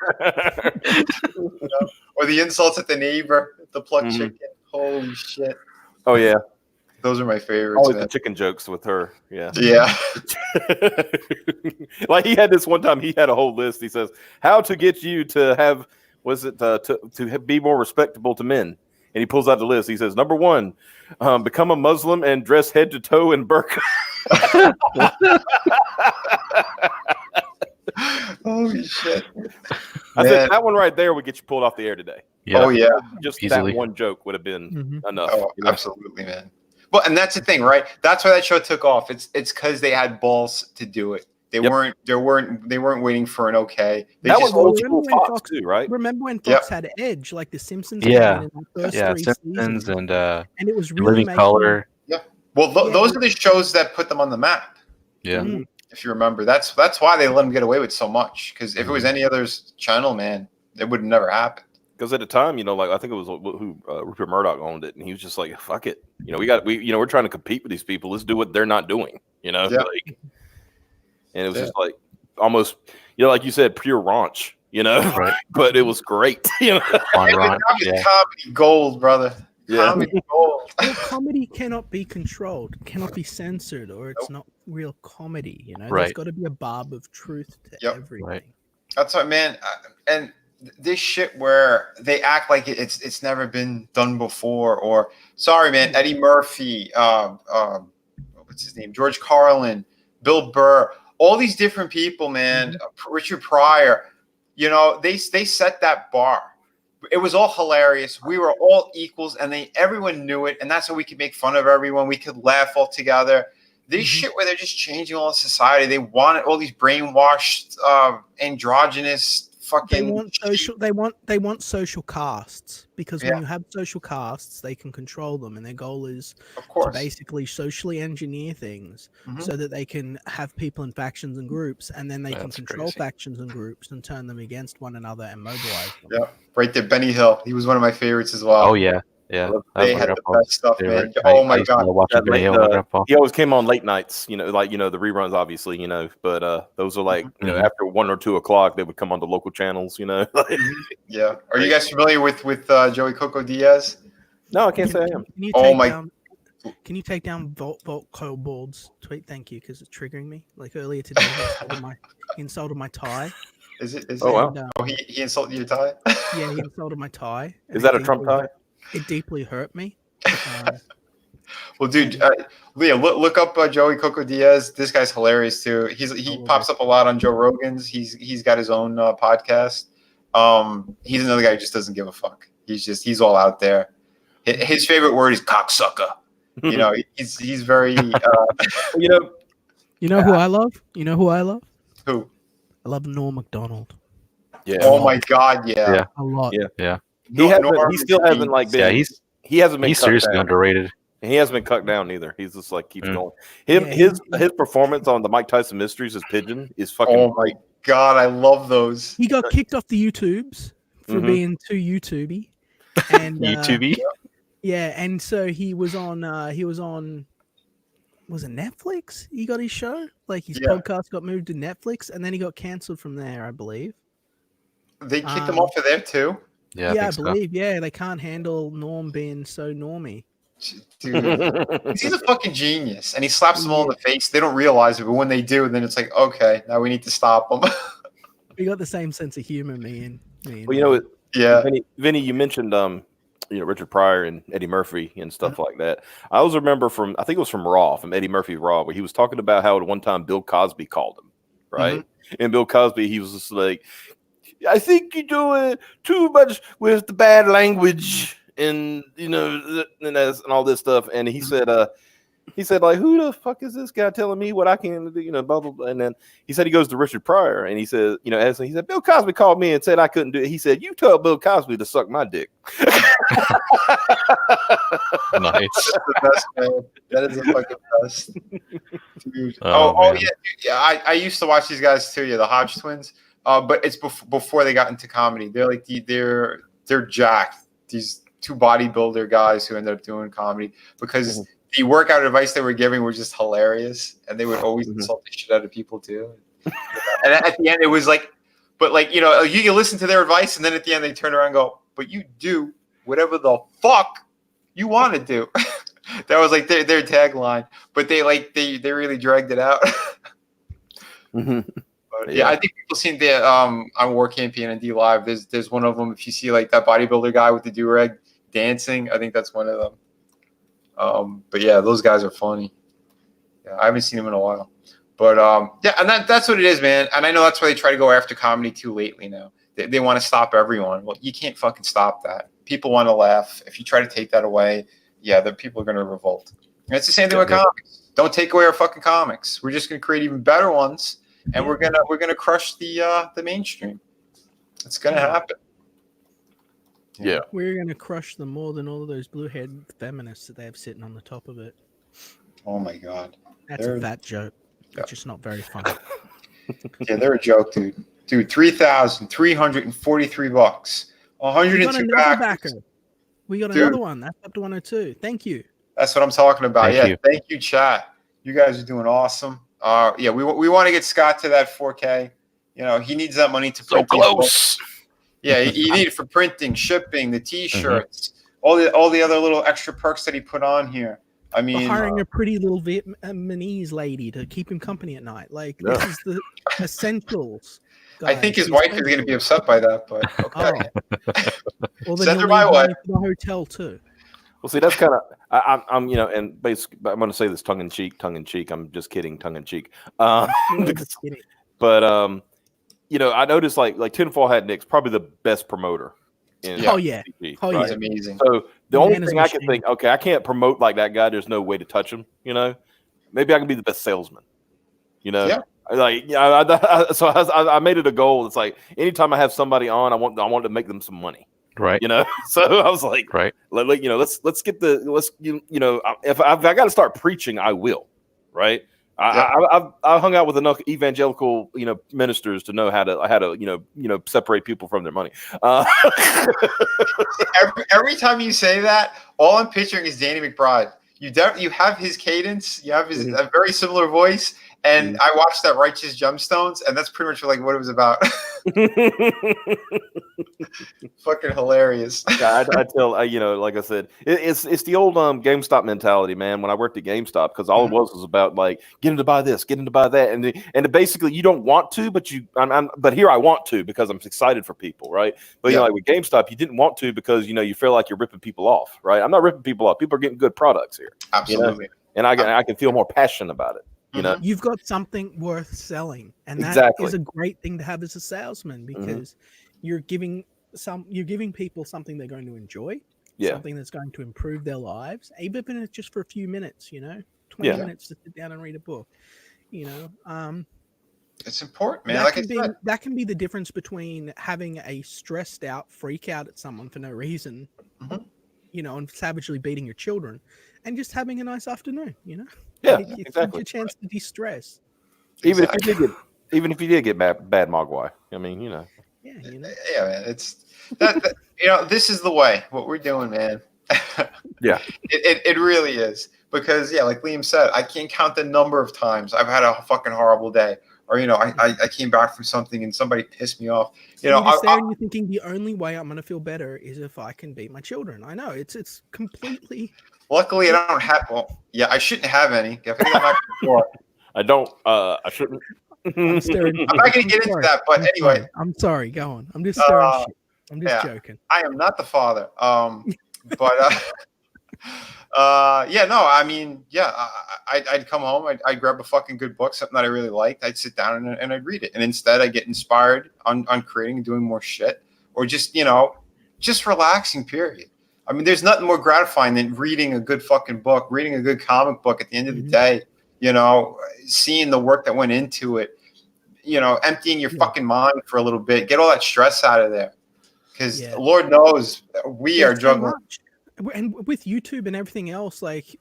Or the insults at the neighbor, the plucked chicken. Holy shit! Oh yeah, those are my favorites. always Man. the chicken jokes with her. Yeah. Yeah. He had this one time. He had a whole list. He says, "How to get you to have to be more respectable to men." And he pulls out the list. He says, "Number 1, become a Muslim and dress head to toe in burqa." Holy shit! I said that one right there would get you pulled off the air today. Yeah. Oh yeah. Just Easily. that one joke would have been enough. Oh, absolutely, man. Well, and that's the thing, right? That's why that show took off. It's because they had balls to do it. They weren't waiting for an okay. They That just was old remember school when Fox too, right? Remember when Fox had Edge, like The Simpsons? Yeah. In the first Yeah, 3 Simpsons seasons, and it was really Living making- Color. well, those are the shows that put them on the map. Yeah. Mm. If you remember, that's why they let them get away with so much. Because if it was any other channel, man, it would have never happened. Because at the time, I think it was who Rupert Murdoch owned it, and he was just like, "Fuck it, we're trying to compete with these people. Let's do what they're not doing." And it was just almost, like you said, pure raunch. Right. But it was great. On Ron, That was comedy gold, brother. Yeah. Comedy gold. Well, comedy cannot be controlled, cannot be censored, or it's not real comedy. There's Right. got to be a barb of truth to everything. Right. That's what, man. And this shit where they act like it's never been done before, or sorry, man, Eddie Murphy, what's his name, George Carlin, Bill Burr, all these different people, man, Richard Pryor. They set that bar. It was all hilarious. We were all equals, and everyone knew it, and that's how we could make fun of everyone. We could laugh all together. This shit where they're just changing all of society. They want all these brainwashed, androgynous fucking. They want social casts, because when Yeah. you have social casts, they can control them, and their goal is Of to course. basically socially engineer things Mhm. so that they can have people in factions and groups, and then they can That's control crazy. factions and groups and turn them against one another and mobilize them. Yeah, right there, Benny Hill. He was one of my favorites as well. Oh yeah. That They was my had the grandpa's best stuff, favorite. man. Oh my I used to god. love watching That Benny late, Hill with my grandpa. he always came on late nights, like the reruns, obviously, but those are like Mhm. after 1 or 2 o'clock, they would come on the local channels, Yeah. Are you guys familiar with Joey Coco Diaz? No, I can't say I am. Can you Oh take my- down? Can you take down Volt Kobold's tweet? Thank you, because it's triggering me. Like earlier today, he insulted my tie. Is it? Oh, wow. And, Oh, he insulted your tie. yeah, he insulted my tie. and Is that it a Trump deeply tie? hurt- It deeply hurt me. Well, dude, Leah, look up Joey Coco Diaz. This guy's hilarious too. He pops up a lot on Joe Rogan's. He's got his own podcast. He's another guy who just doesn't give a fuck. He's all out there. His favorite word is cocksucker. He's very. You know who I love? You know who I love? Who? I love Norm Macdonald Yeah. Oh my god, yeah. a lot. Yeah. Norm He still is hasn't like been. Yeah, he hasn't been. he's cut seriously down. underrated. And he hasn't been cut down either. He's just like keeps Mm. going. Yeah, His performance on the Mike Tyson Mysteries as Pigeon is fucking Oh my great. god, I love those. He got kicked off the YouTubes for Mhm. being too YouTubey. And YouTube. yeah, and so he was on was it Netflix? He got his show? Like his Yeah. podcast got moved to Netflix, and then he got cancelled from there, I believe. They kicked him off of there too. Yeah, I I think so. believe. Yeah, they can't handle Norm being so normy. Dude, he's a fucking genius, and he slaps them all in the face. They don't realize it, but when they do, then it's like, okay, now we need to stop them. We got the same sense of humor, me and Well, you know, Yeah, Vinny, you mentioned Richard Pryor and Eddie Murphy and stuff like that. I always remember I think it was from Eddie Murphy Raw, where he was talking about how at one time Bill Cosby called him, right? And Bill Cosby, he was just like, I think you're doing too much with the bad language and and all this stuff. And he said like, who the fuck is this guy telling me what I can do? Blah blah blah. And then he said he goes to Richard Pryor and he said, he said Bill Cosby called me and said I couldn't do it. He said, you tell Bill Cosby to suck my dick. Nice. that's the best, man. That is the fucking best, dude. Oh, man. Yeah. I used to watch these guys too. Yeah, the Hodge twins. But it's before they got into comedy. They're like they're jacked. These two bodybuilder guys who ended up doing comedy because the workout advice they were giving were just hilarious, and they would always insult the shit out of people too. And at the end, it was like, but like you can listen to their advice, and then at the end they turn around and go, but you do whatever the fuck you want to do. That was like their tagline, but they really dragged it out. But, yeah, I think people seen the on War Campaign and D Live. There's one of them. If you see like that bodybuilder guy with the do-rag dancing, I think that's one of them. But yeah, those guys are funny. Yeah, I haven't seen them in a while. But yeah, and that's what it is, man. And I know that's why they try to go after comedy too lately now. They want to stop everyone. Well, you can't fucking stop that. People want to laugh. If you try to take that away, yeah, the people are going to revolt. And it's the same thing with comics. Don't take away our fucking comics. We're just going to create even better ones. And we're gonna crush the mainstream. It's gonna happen. Yeah, we're gonna crush them more than all of those blue-haired feminists that they have sitting on the top of it. Oh my god, that's a fat joke. It's just not very funny. Yeah, they're a joke, dude. Dude, $3,343. 102 backers. We got another one. That's up to 102. Thank you. That's what I'm talking about. Thank you. Thank you, chat. You guys are doing awesome. Yeah, we want to get Scott to that 4K. He needs that money to print. So close. Yeah, you need it for printing, shipping, the T-shirts, all the other little extra perks that he put on here. I mean, we're hiring a pretty little Vietnamese lady to keep him company at night. Like this is the essentials. Guys. I think his wife is going to be upset by that, but okay. Well, then Send her my way. To the hotel too. Well, see, that's kind of I'm and basically I'm going to say this tongue in cheek. I'm just kidding, tongue in cheek. But I noticed like Tinfoil Hat Nick's probably the best promoter. He's amazing. So the only thing I can think, okay, I can't promote like that guy. There's no way to touch him. Maybe I can be the best salesman. Yeah. I made it a goal. It's like anytime I have somebody on, I want to make them some money. Right. So I was like, Right. let's get if I got to start preaching, I will. Right. I hung out with enough evangelical, ministers to know how to separate people from their money. Every time you say that, all I'm picturing is Danny McBride. You have his cadence, you have his a very similar voice, and I watched that Righteous Gemstones, and that's pretty much like what it was about. Fucking hilarious. Yeah, I tell like I said, it's the old GameStop mentality, man. When I worked at GameStop, because all it was about like get him to buy this, get him to buy that, and basically you don't want to, but but here I want to because I'm excited for people, right? But like with GameStop, you didn't want to because you feel like you're ripping people off, right? I'm not ripping people off. People are getting good products here, absolutely, and I can feel more passionate about it. You've got something worth selling, and that is a great thing to have as a salesman because you're giving people something they're going to enjoy, something that's going to improve their lives, even if it's just for a few minutes, 20 minutes to sit down and read a book, it's important, man. That can be the difference between having a stressed out freak out at someone for no reason, and savagely beating your children, and just having a nice afternoon, exactly. Your chance to de-stress. Even if you did get bad mogwai, I mean, yeah, man, it's that this is the way. What we're doing, man. Yeah, it really is because like Liam said, I can't count the number of times I've had a fucking horrible day, or I came back from something and somebody pissed me off. You're there and you're thinking the only way I'm gonna feel better is if I can beat my children. I know it's completely. Luckily, I don't have. Well, yeah, I shouldn't have any. I don't. I shouldn't. I'm not going to get into that, but anyway. I'm sorry. Go on. I'm just stirring shit. I'm just joking. I am not the father. But I mean, I'd come home, I'd grab a fucking good book, something that I really liked. I'd sit down and I'd read it. And instead, I get inspired on creating and doing more shit, or just relaxing. Period. I mean, there's nothing more gratifying than reading a good fucking book, reading a good comic book at the end of the day, seeing the work that went into it, emptying your fucking mind for a little bit, get all that stress out of there. Because Lord knows we are juggling. And with YouTube and everything else, like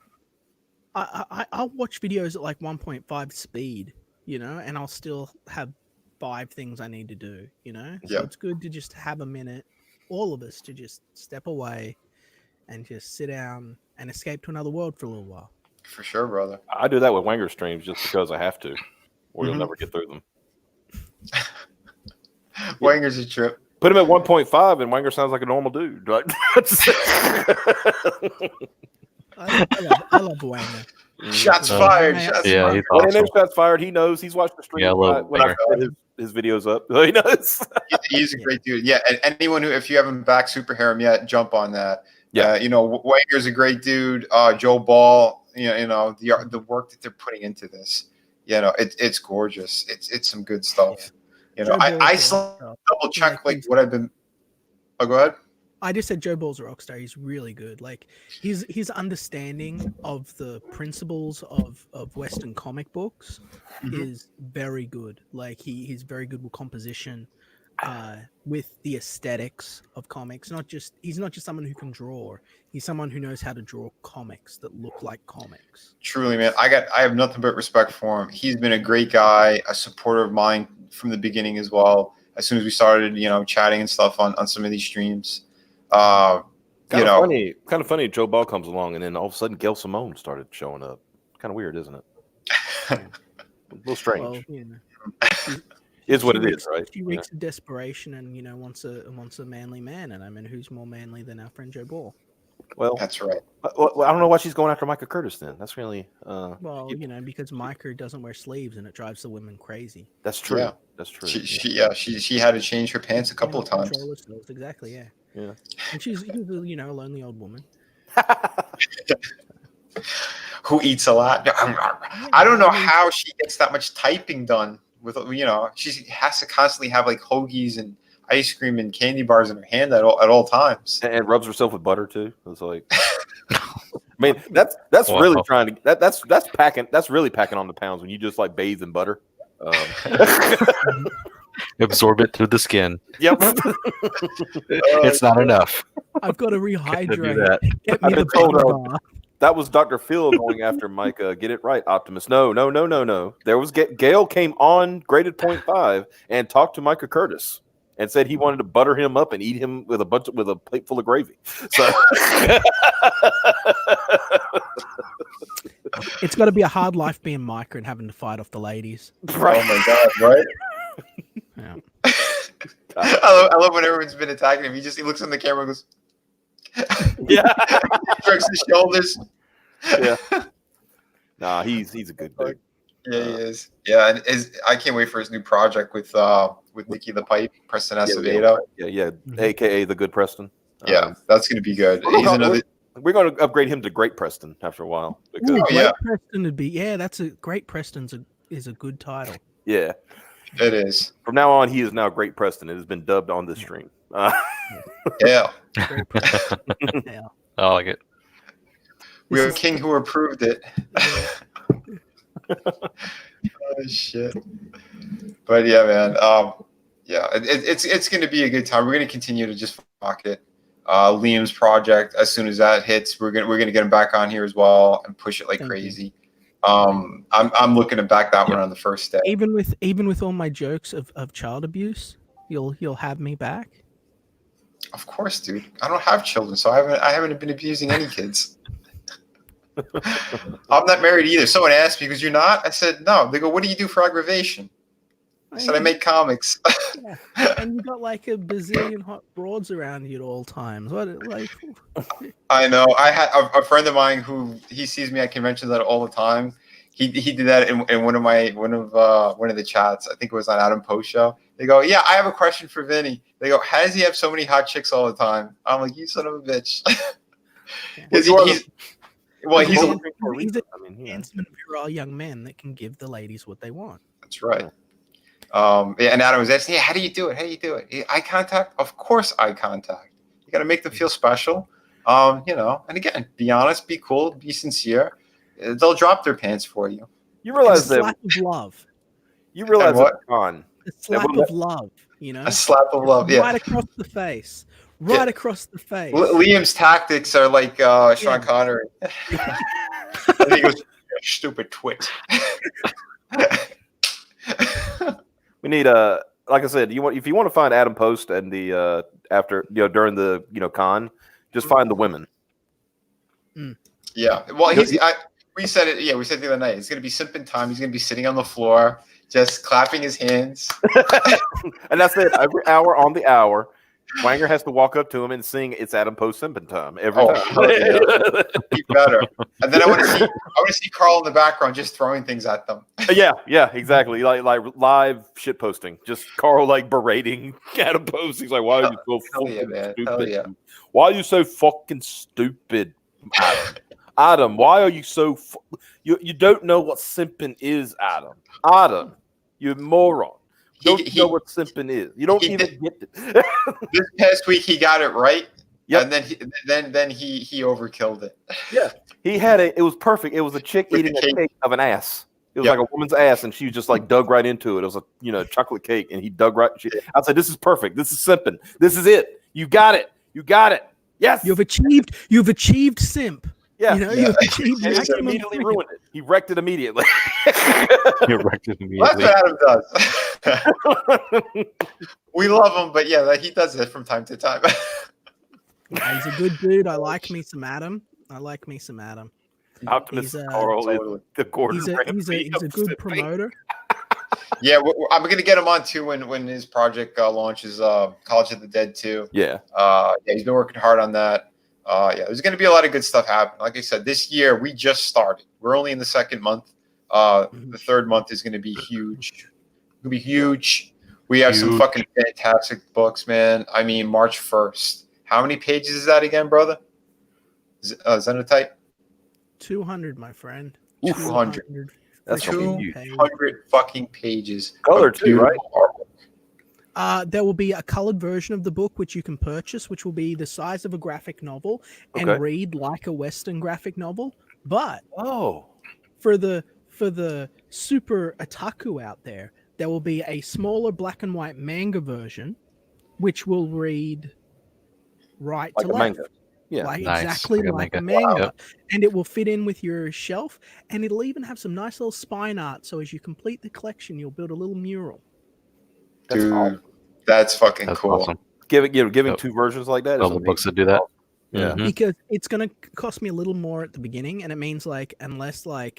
I'll watch videos at like 1.5 speed, and I'll still have 5 things I need to do, So it's good to just have a minute, all of us, to just step away and just sit down and escape to another world for a little while. For sure, brother. I do that with Wanger streams just because I have to, or you'll never get through them. Wanger's a trip. Put him at 1.5 and Wanger sounds like a normal dude. Right? I love Wanger. Shots fired. He's awesome. Shots fired. He knows. He's watched the stream. Yeah, when I put his videos up. He knows. He's a great dude. Yeah, and anyone who, if you haven't backed Super Harem yet, jump on that. Yeah, Wanger's a great dude. Joe Ball. The work that they're putting into this. It's gorgeous. It's some good stuff. I still double check what I've been. Oh, go ahead. I just said Joe Ball's a rock star. He's really good. Like his understanding of the principles of Western comic books is very good. Like he's very good with composition, with the aesthetics of comics. He's not just someone who can draw. He's someone who knows how to draw comics that look like comics. Truly, man. I have nothing but respect for him. He's been a great guy, a supporter of mine from the beginning as well. As soon as we started, chatting and stuff on some of these streams. Kind of funny. Joe Ball comes along, and then all of a sudden, Gail Simone started showing up. Kind of weird, isn't it? A little strange. Well, is what it is, right? She reeks of desperation, and wants a manly man. And I mean, who's more manly than our friend Joe Ball? Well, that's right. Well, I don't know why she's going after Micah Curtis then. That's really because Micah doesn't wear sleeves and it drives the women crazy. That's true. Yeah. That's true. She had to change her pants a couple of times. Exactly. Yeah. Yeah. And she's a lonely old woman who eats a lot. I don't know how she gets that much typing done. With she has to constantly have like hoagies and ice cream and candy bars in her hand at all times, and rubs herself with butter too. It's like, I mean, that's really trying to that's packing. That's really packing on the pounds when you just like bathe in butter. Absorb it through the skin. Yep. It's not enough. I've got to Do rehydrate. that. Get me I've the been told, body bar. That was Dr. Phil going after Mike. Get it right, Optimus. No. There was Gail came on graded 0.5 and talked to Micah Curtis and said he wanted to butter him up and eat him with a plate full of gravy. So It's got to be a hard life being Micah and having to fight off the ladies. right. Oh my god, right? Yeah. I love when everyone's been attacking him. He looks in the camera and goes, Yeah. shrugs his shoulders. Yeah. Nah, he's a good dude. Yeah, he is. Yeah, and I can't wait for his new project with Nikki the Pipe, Preston Acevedo. Yeah. AKA the good Preston. Yeah, that's gonna be good. He's another. We're going to upgrade him to Great Preston after a while. Because, Ooh, yeah. Great Preston would be. Yeah, that's a Great Preston's is a good title. yeah. It is. From now on, he is now Great Preston. It has been dubbed on this stream. Yeah. Great Preston. Yeah. I like it. We have This a is- king who approved it. Oh shit! But yeah, man. Yeah, it's going to be a good time. We're going to continue to just rock it. Liam's project, as soon as that hits, we're gonna get him back on here as well and push it like Thank crazy. I'm looking to back that one on the first day. Even with all my jokes of child abuse, you'll have me back. Of course, dude. I don't have children, so I haven't been abusing any kids. I'm not married either. Someone asked me, because you're not? I said no. They go, what do you do for aggravation? I said I make comics. Yeah. And you got like a bazillion hot broads around you at all times. What like? I know. I had a friend of mine who he sees me at conventions all the time. He did that in one of the chats. I think it was on Adam Post show. They go, yeah, I have a question for Vinny. They go, how does he have so many hot chicks all the time? I'm like, you son of a bitch. Because he's a handsome and virile young man that can give the ladies what they want. That's right. And Adam was asking, yeah, how do you do it? How do you do it? Eye contact? Of course, eye contact. You got to make them feel special. And again, be honest, be cool, be sincere. They'll drop their pants for you. You realize a that slap of love. You realize what? that con. A slap of love. You know, A slap of love. Yeah. right across the face. Right across the face. Liam's tactics are like Sean Connery. And he goes, stupid twit. We need like I said, if you want to find Adam Post and the during the con, just find the women. Yeah. Well, we said it. Yeah, we said the other night. It's gonna be simping time. He's gonna be sitting on the floor, just clapping his hands. And that's it. Every hour on the hour, Wanger has to walk up to him and sing "It's Adam Post simping time" every time. Yeah. Be better. And then I want to see Carl in the background just throwing things at them. Yeah, exactly. Like live shit posting. Just Carl like berating Adam Post. He's like, "Why are you so fucking stupid? Yeah. Why are you so fucking stupid, Adam? Why are you so? You don't know what simping is, Adam. Adam, you moron. You don't know what simping is. You don't even get it." This past week he got it right. Yep. And then he overkilled it. Yeah, he had it. It was perfect. It was a chick With eating the a cake of an ass. It was like a woman's ass, and she just like dug right into it. It was a chocolate cake, and he dug right. I said, "This is perfect. This is simping. This is it. You got it. You got it. Yes, You've achieved simp. yeah." You've achieved And he maximum immediately simp. ruined it. He wrecked it immediately. You're wrecked Well, immediately. that's what Adam does. We love him, but yeah, he does it from time to time. Yeah, he's a good dude. I like me some Adam. Optimus Carl is the Gordon Ramsay He's a of good simping. promoter. Yeah, I'm gonna get him on too when his project launches. College of the Dead 2. Yeah. He's been working hard on that. There's gonna be a lot of good stuff happening. Like I said, this year we just started. We're only in the second month. The third month is gonna be huge. It's gonna be huge. We have some fucking fantastic books, man. I mean, March 1st. How many pages is that again, brother? Xenotype? 200, my friend. 200. That's freaking huge. pages. 200 fucking pages. Color of too, right? beautiful artwork. There will be a colored version of the book which you can purchase, which will be the size of a graphic novel and Okay. read like a Western graphic novel. But Oh. for the for the super otaku out there, there will be a smaller black and white manga version, which will read right Like to a left. manga. Yeah. Like Nice. exactly Like a like a manga. manga. Yep. And it will fit in with your shelf, and it'll even have some nice little spine art. So as you complete the collection, you'll build a little mural. That's Dude, awesome. that's fucking That's cool. awesome. Giving Yep. two versions like that is All the books that do that. Yeah. Mhm. Because it's gonna cost me a little more at the beginning, and it means unless I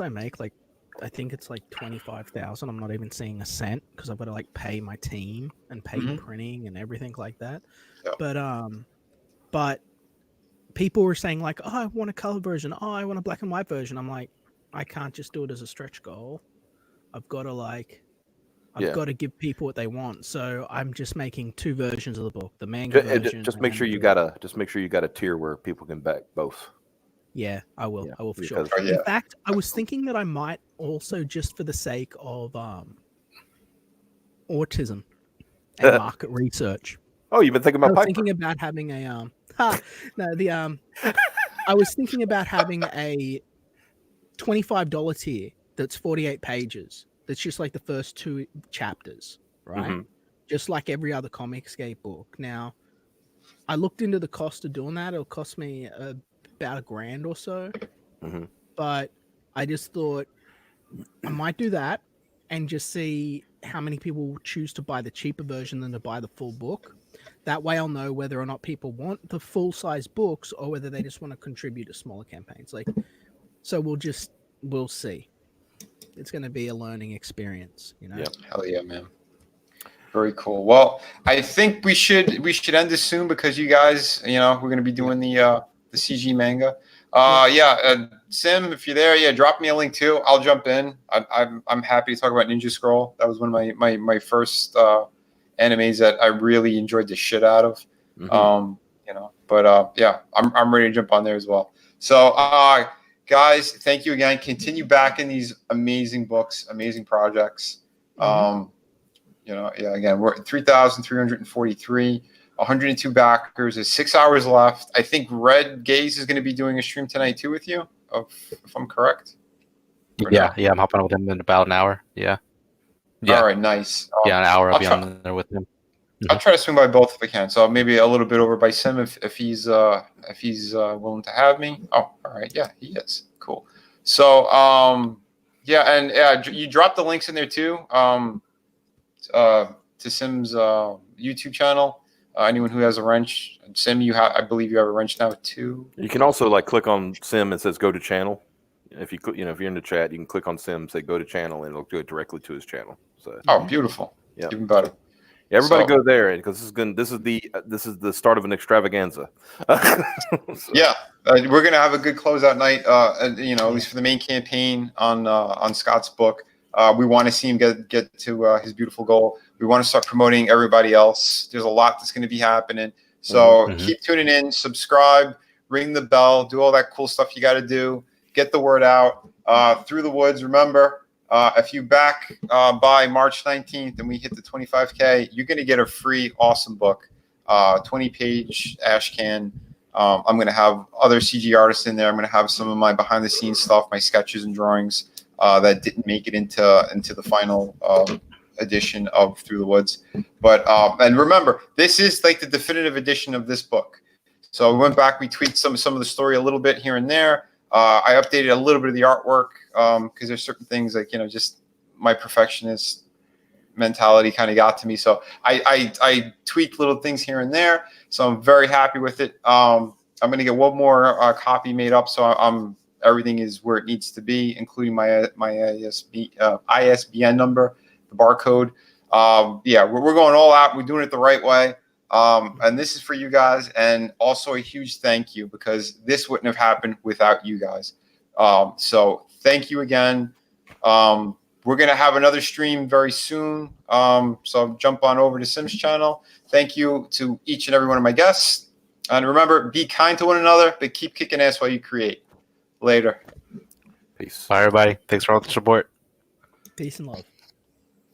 make like I think it's like 25,000, I'm not even seeing a cent because I've got to like pay my team and pay Mhm. printing and everything like that. Yeah. But people were saying like, oh, I want a color version, oh, I want a black and white version. I'm like, I can't just do it as a stretch goal. I've got to give people what they want. So I'm just making two versions of the book, the manga version. Just make sure and you got a tier where people can back both. Yeah, I will. Yeah, I will for sure. because- Oh, yeah. In fact, I was thinking that I might also, just for the sake of autism and market research, Oh, you've been thinking I about was Piper. thinking about having a I was thinking about having a $25 tier that's 48 pages. That's just like the first two chapters, right? Mhm. Just like every other Comicsgate book. Now, I looked into the cost of doing that. It'll cost me about $1,000 or so. Mhm. But I just thought I might do that and just see how many people will choose to buy the cheaper version than to buy the full book. That way I'll know whether or not people want the full size books or whether they just want to contribute to smaller campaigns. So we'll see. It's going to be a learning experience, you know. Yep. Hell yeah, man. Very cool. Well, I think we should end this soon because you guys, we're going to be doing the CG manga. Sim, if you're there, drop me a link too. I'll jump in. I'm happy to talk about Ninja Scroll. That was one of my first animes that I really enjoyed the shit out of. Mhm. I'm ready to jump on there as well. So, guys, thank you again. Continue backing these amazing books, amazing projects. Again, we're at 3,343, 102 backers. There's 6 hours left. I think Red Gaze is going to be doing a stream tonight too with you, if I'm correct. Or Yeah, no? yeah, I'm hopping on with him in about an hour. Yeah. All right, nice. Yeah, an hour I'll be try- on there with him. I'll try to swing by both if I can. So maybe a little bit over by Sim if he's willing to have me. Oh, all right. Yeah, he is. Cool. So you dropped the links in there too. To Sim's YouTube channel. Anyone who has a wrench, Sim, I believe you have a wrench now too. You can also click on Sim and it says go to channel. If you if you're in the chat, you can click on Sim, say go to channel, and it'll go directly to his channel. So Beautiful. Yeah. Even better. Everybody go there because this is the start of an extravaganza. Yeah, we're gonna have a good closeout night. At least for the main campaign on Scott's book. We want to see him get to his beautiful goal. We want to start promoting everybody else. There's a lot that's going to be happening. So keep tuning in, subscribe, ring the bell, do all that cool stuff you got to do. Get the word out. Through the Woods. Remember, if you back by March 19th and we hit the 25K, you're going to get a free awesome book, 20-page ash can. I'm going to have other CG artists in there. I'm going to have some of my behind-the-scenes stuff, my sketches and drawings that didn't make it into the final edition of Through the Woods. But and remember, this is like the definitive edition of this book. So we went back, we tweaked some of the story a little bit here and there. I updated a little bit of the artwork because there's certain things like just my perfectionist mentality kind of got to me. So I tweaked little things here and there. So I'm very happy with it. I'm going to get one more copy made up. So everything is where it needs to be, including my ISBN number, the barcode. We're going all out. We're doing it the right way. And this is for you guys. And also a huge thank you because this wouldn't have happened without you guys. So thank you again. We're going to have another stream very soon. So jump on over to Sim's channel. Thank you to each and every one of my guests. And remember, be kind to one another, but keep kicking ass while you create. Later. Peace. Bye, everybody. Thanks for all the support. Peace and love.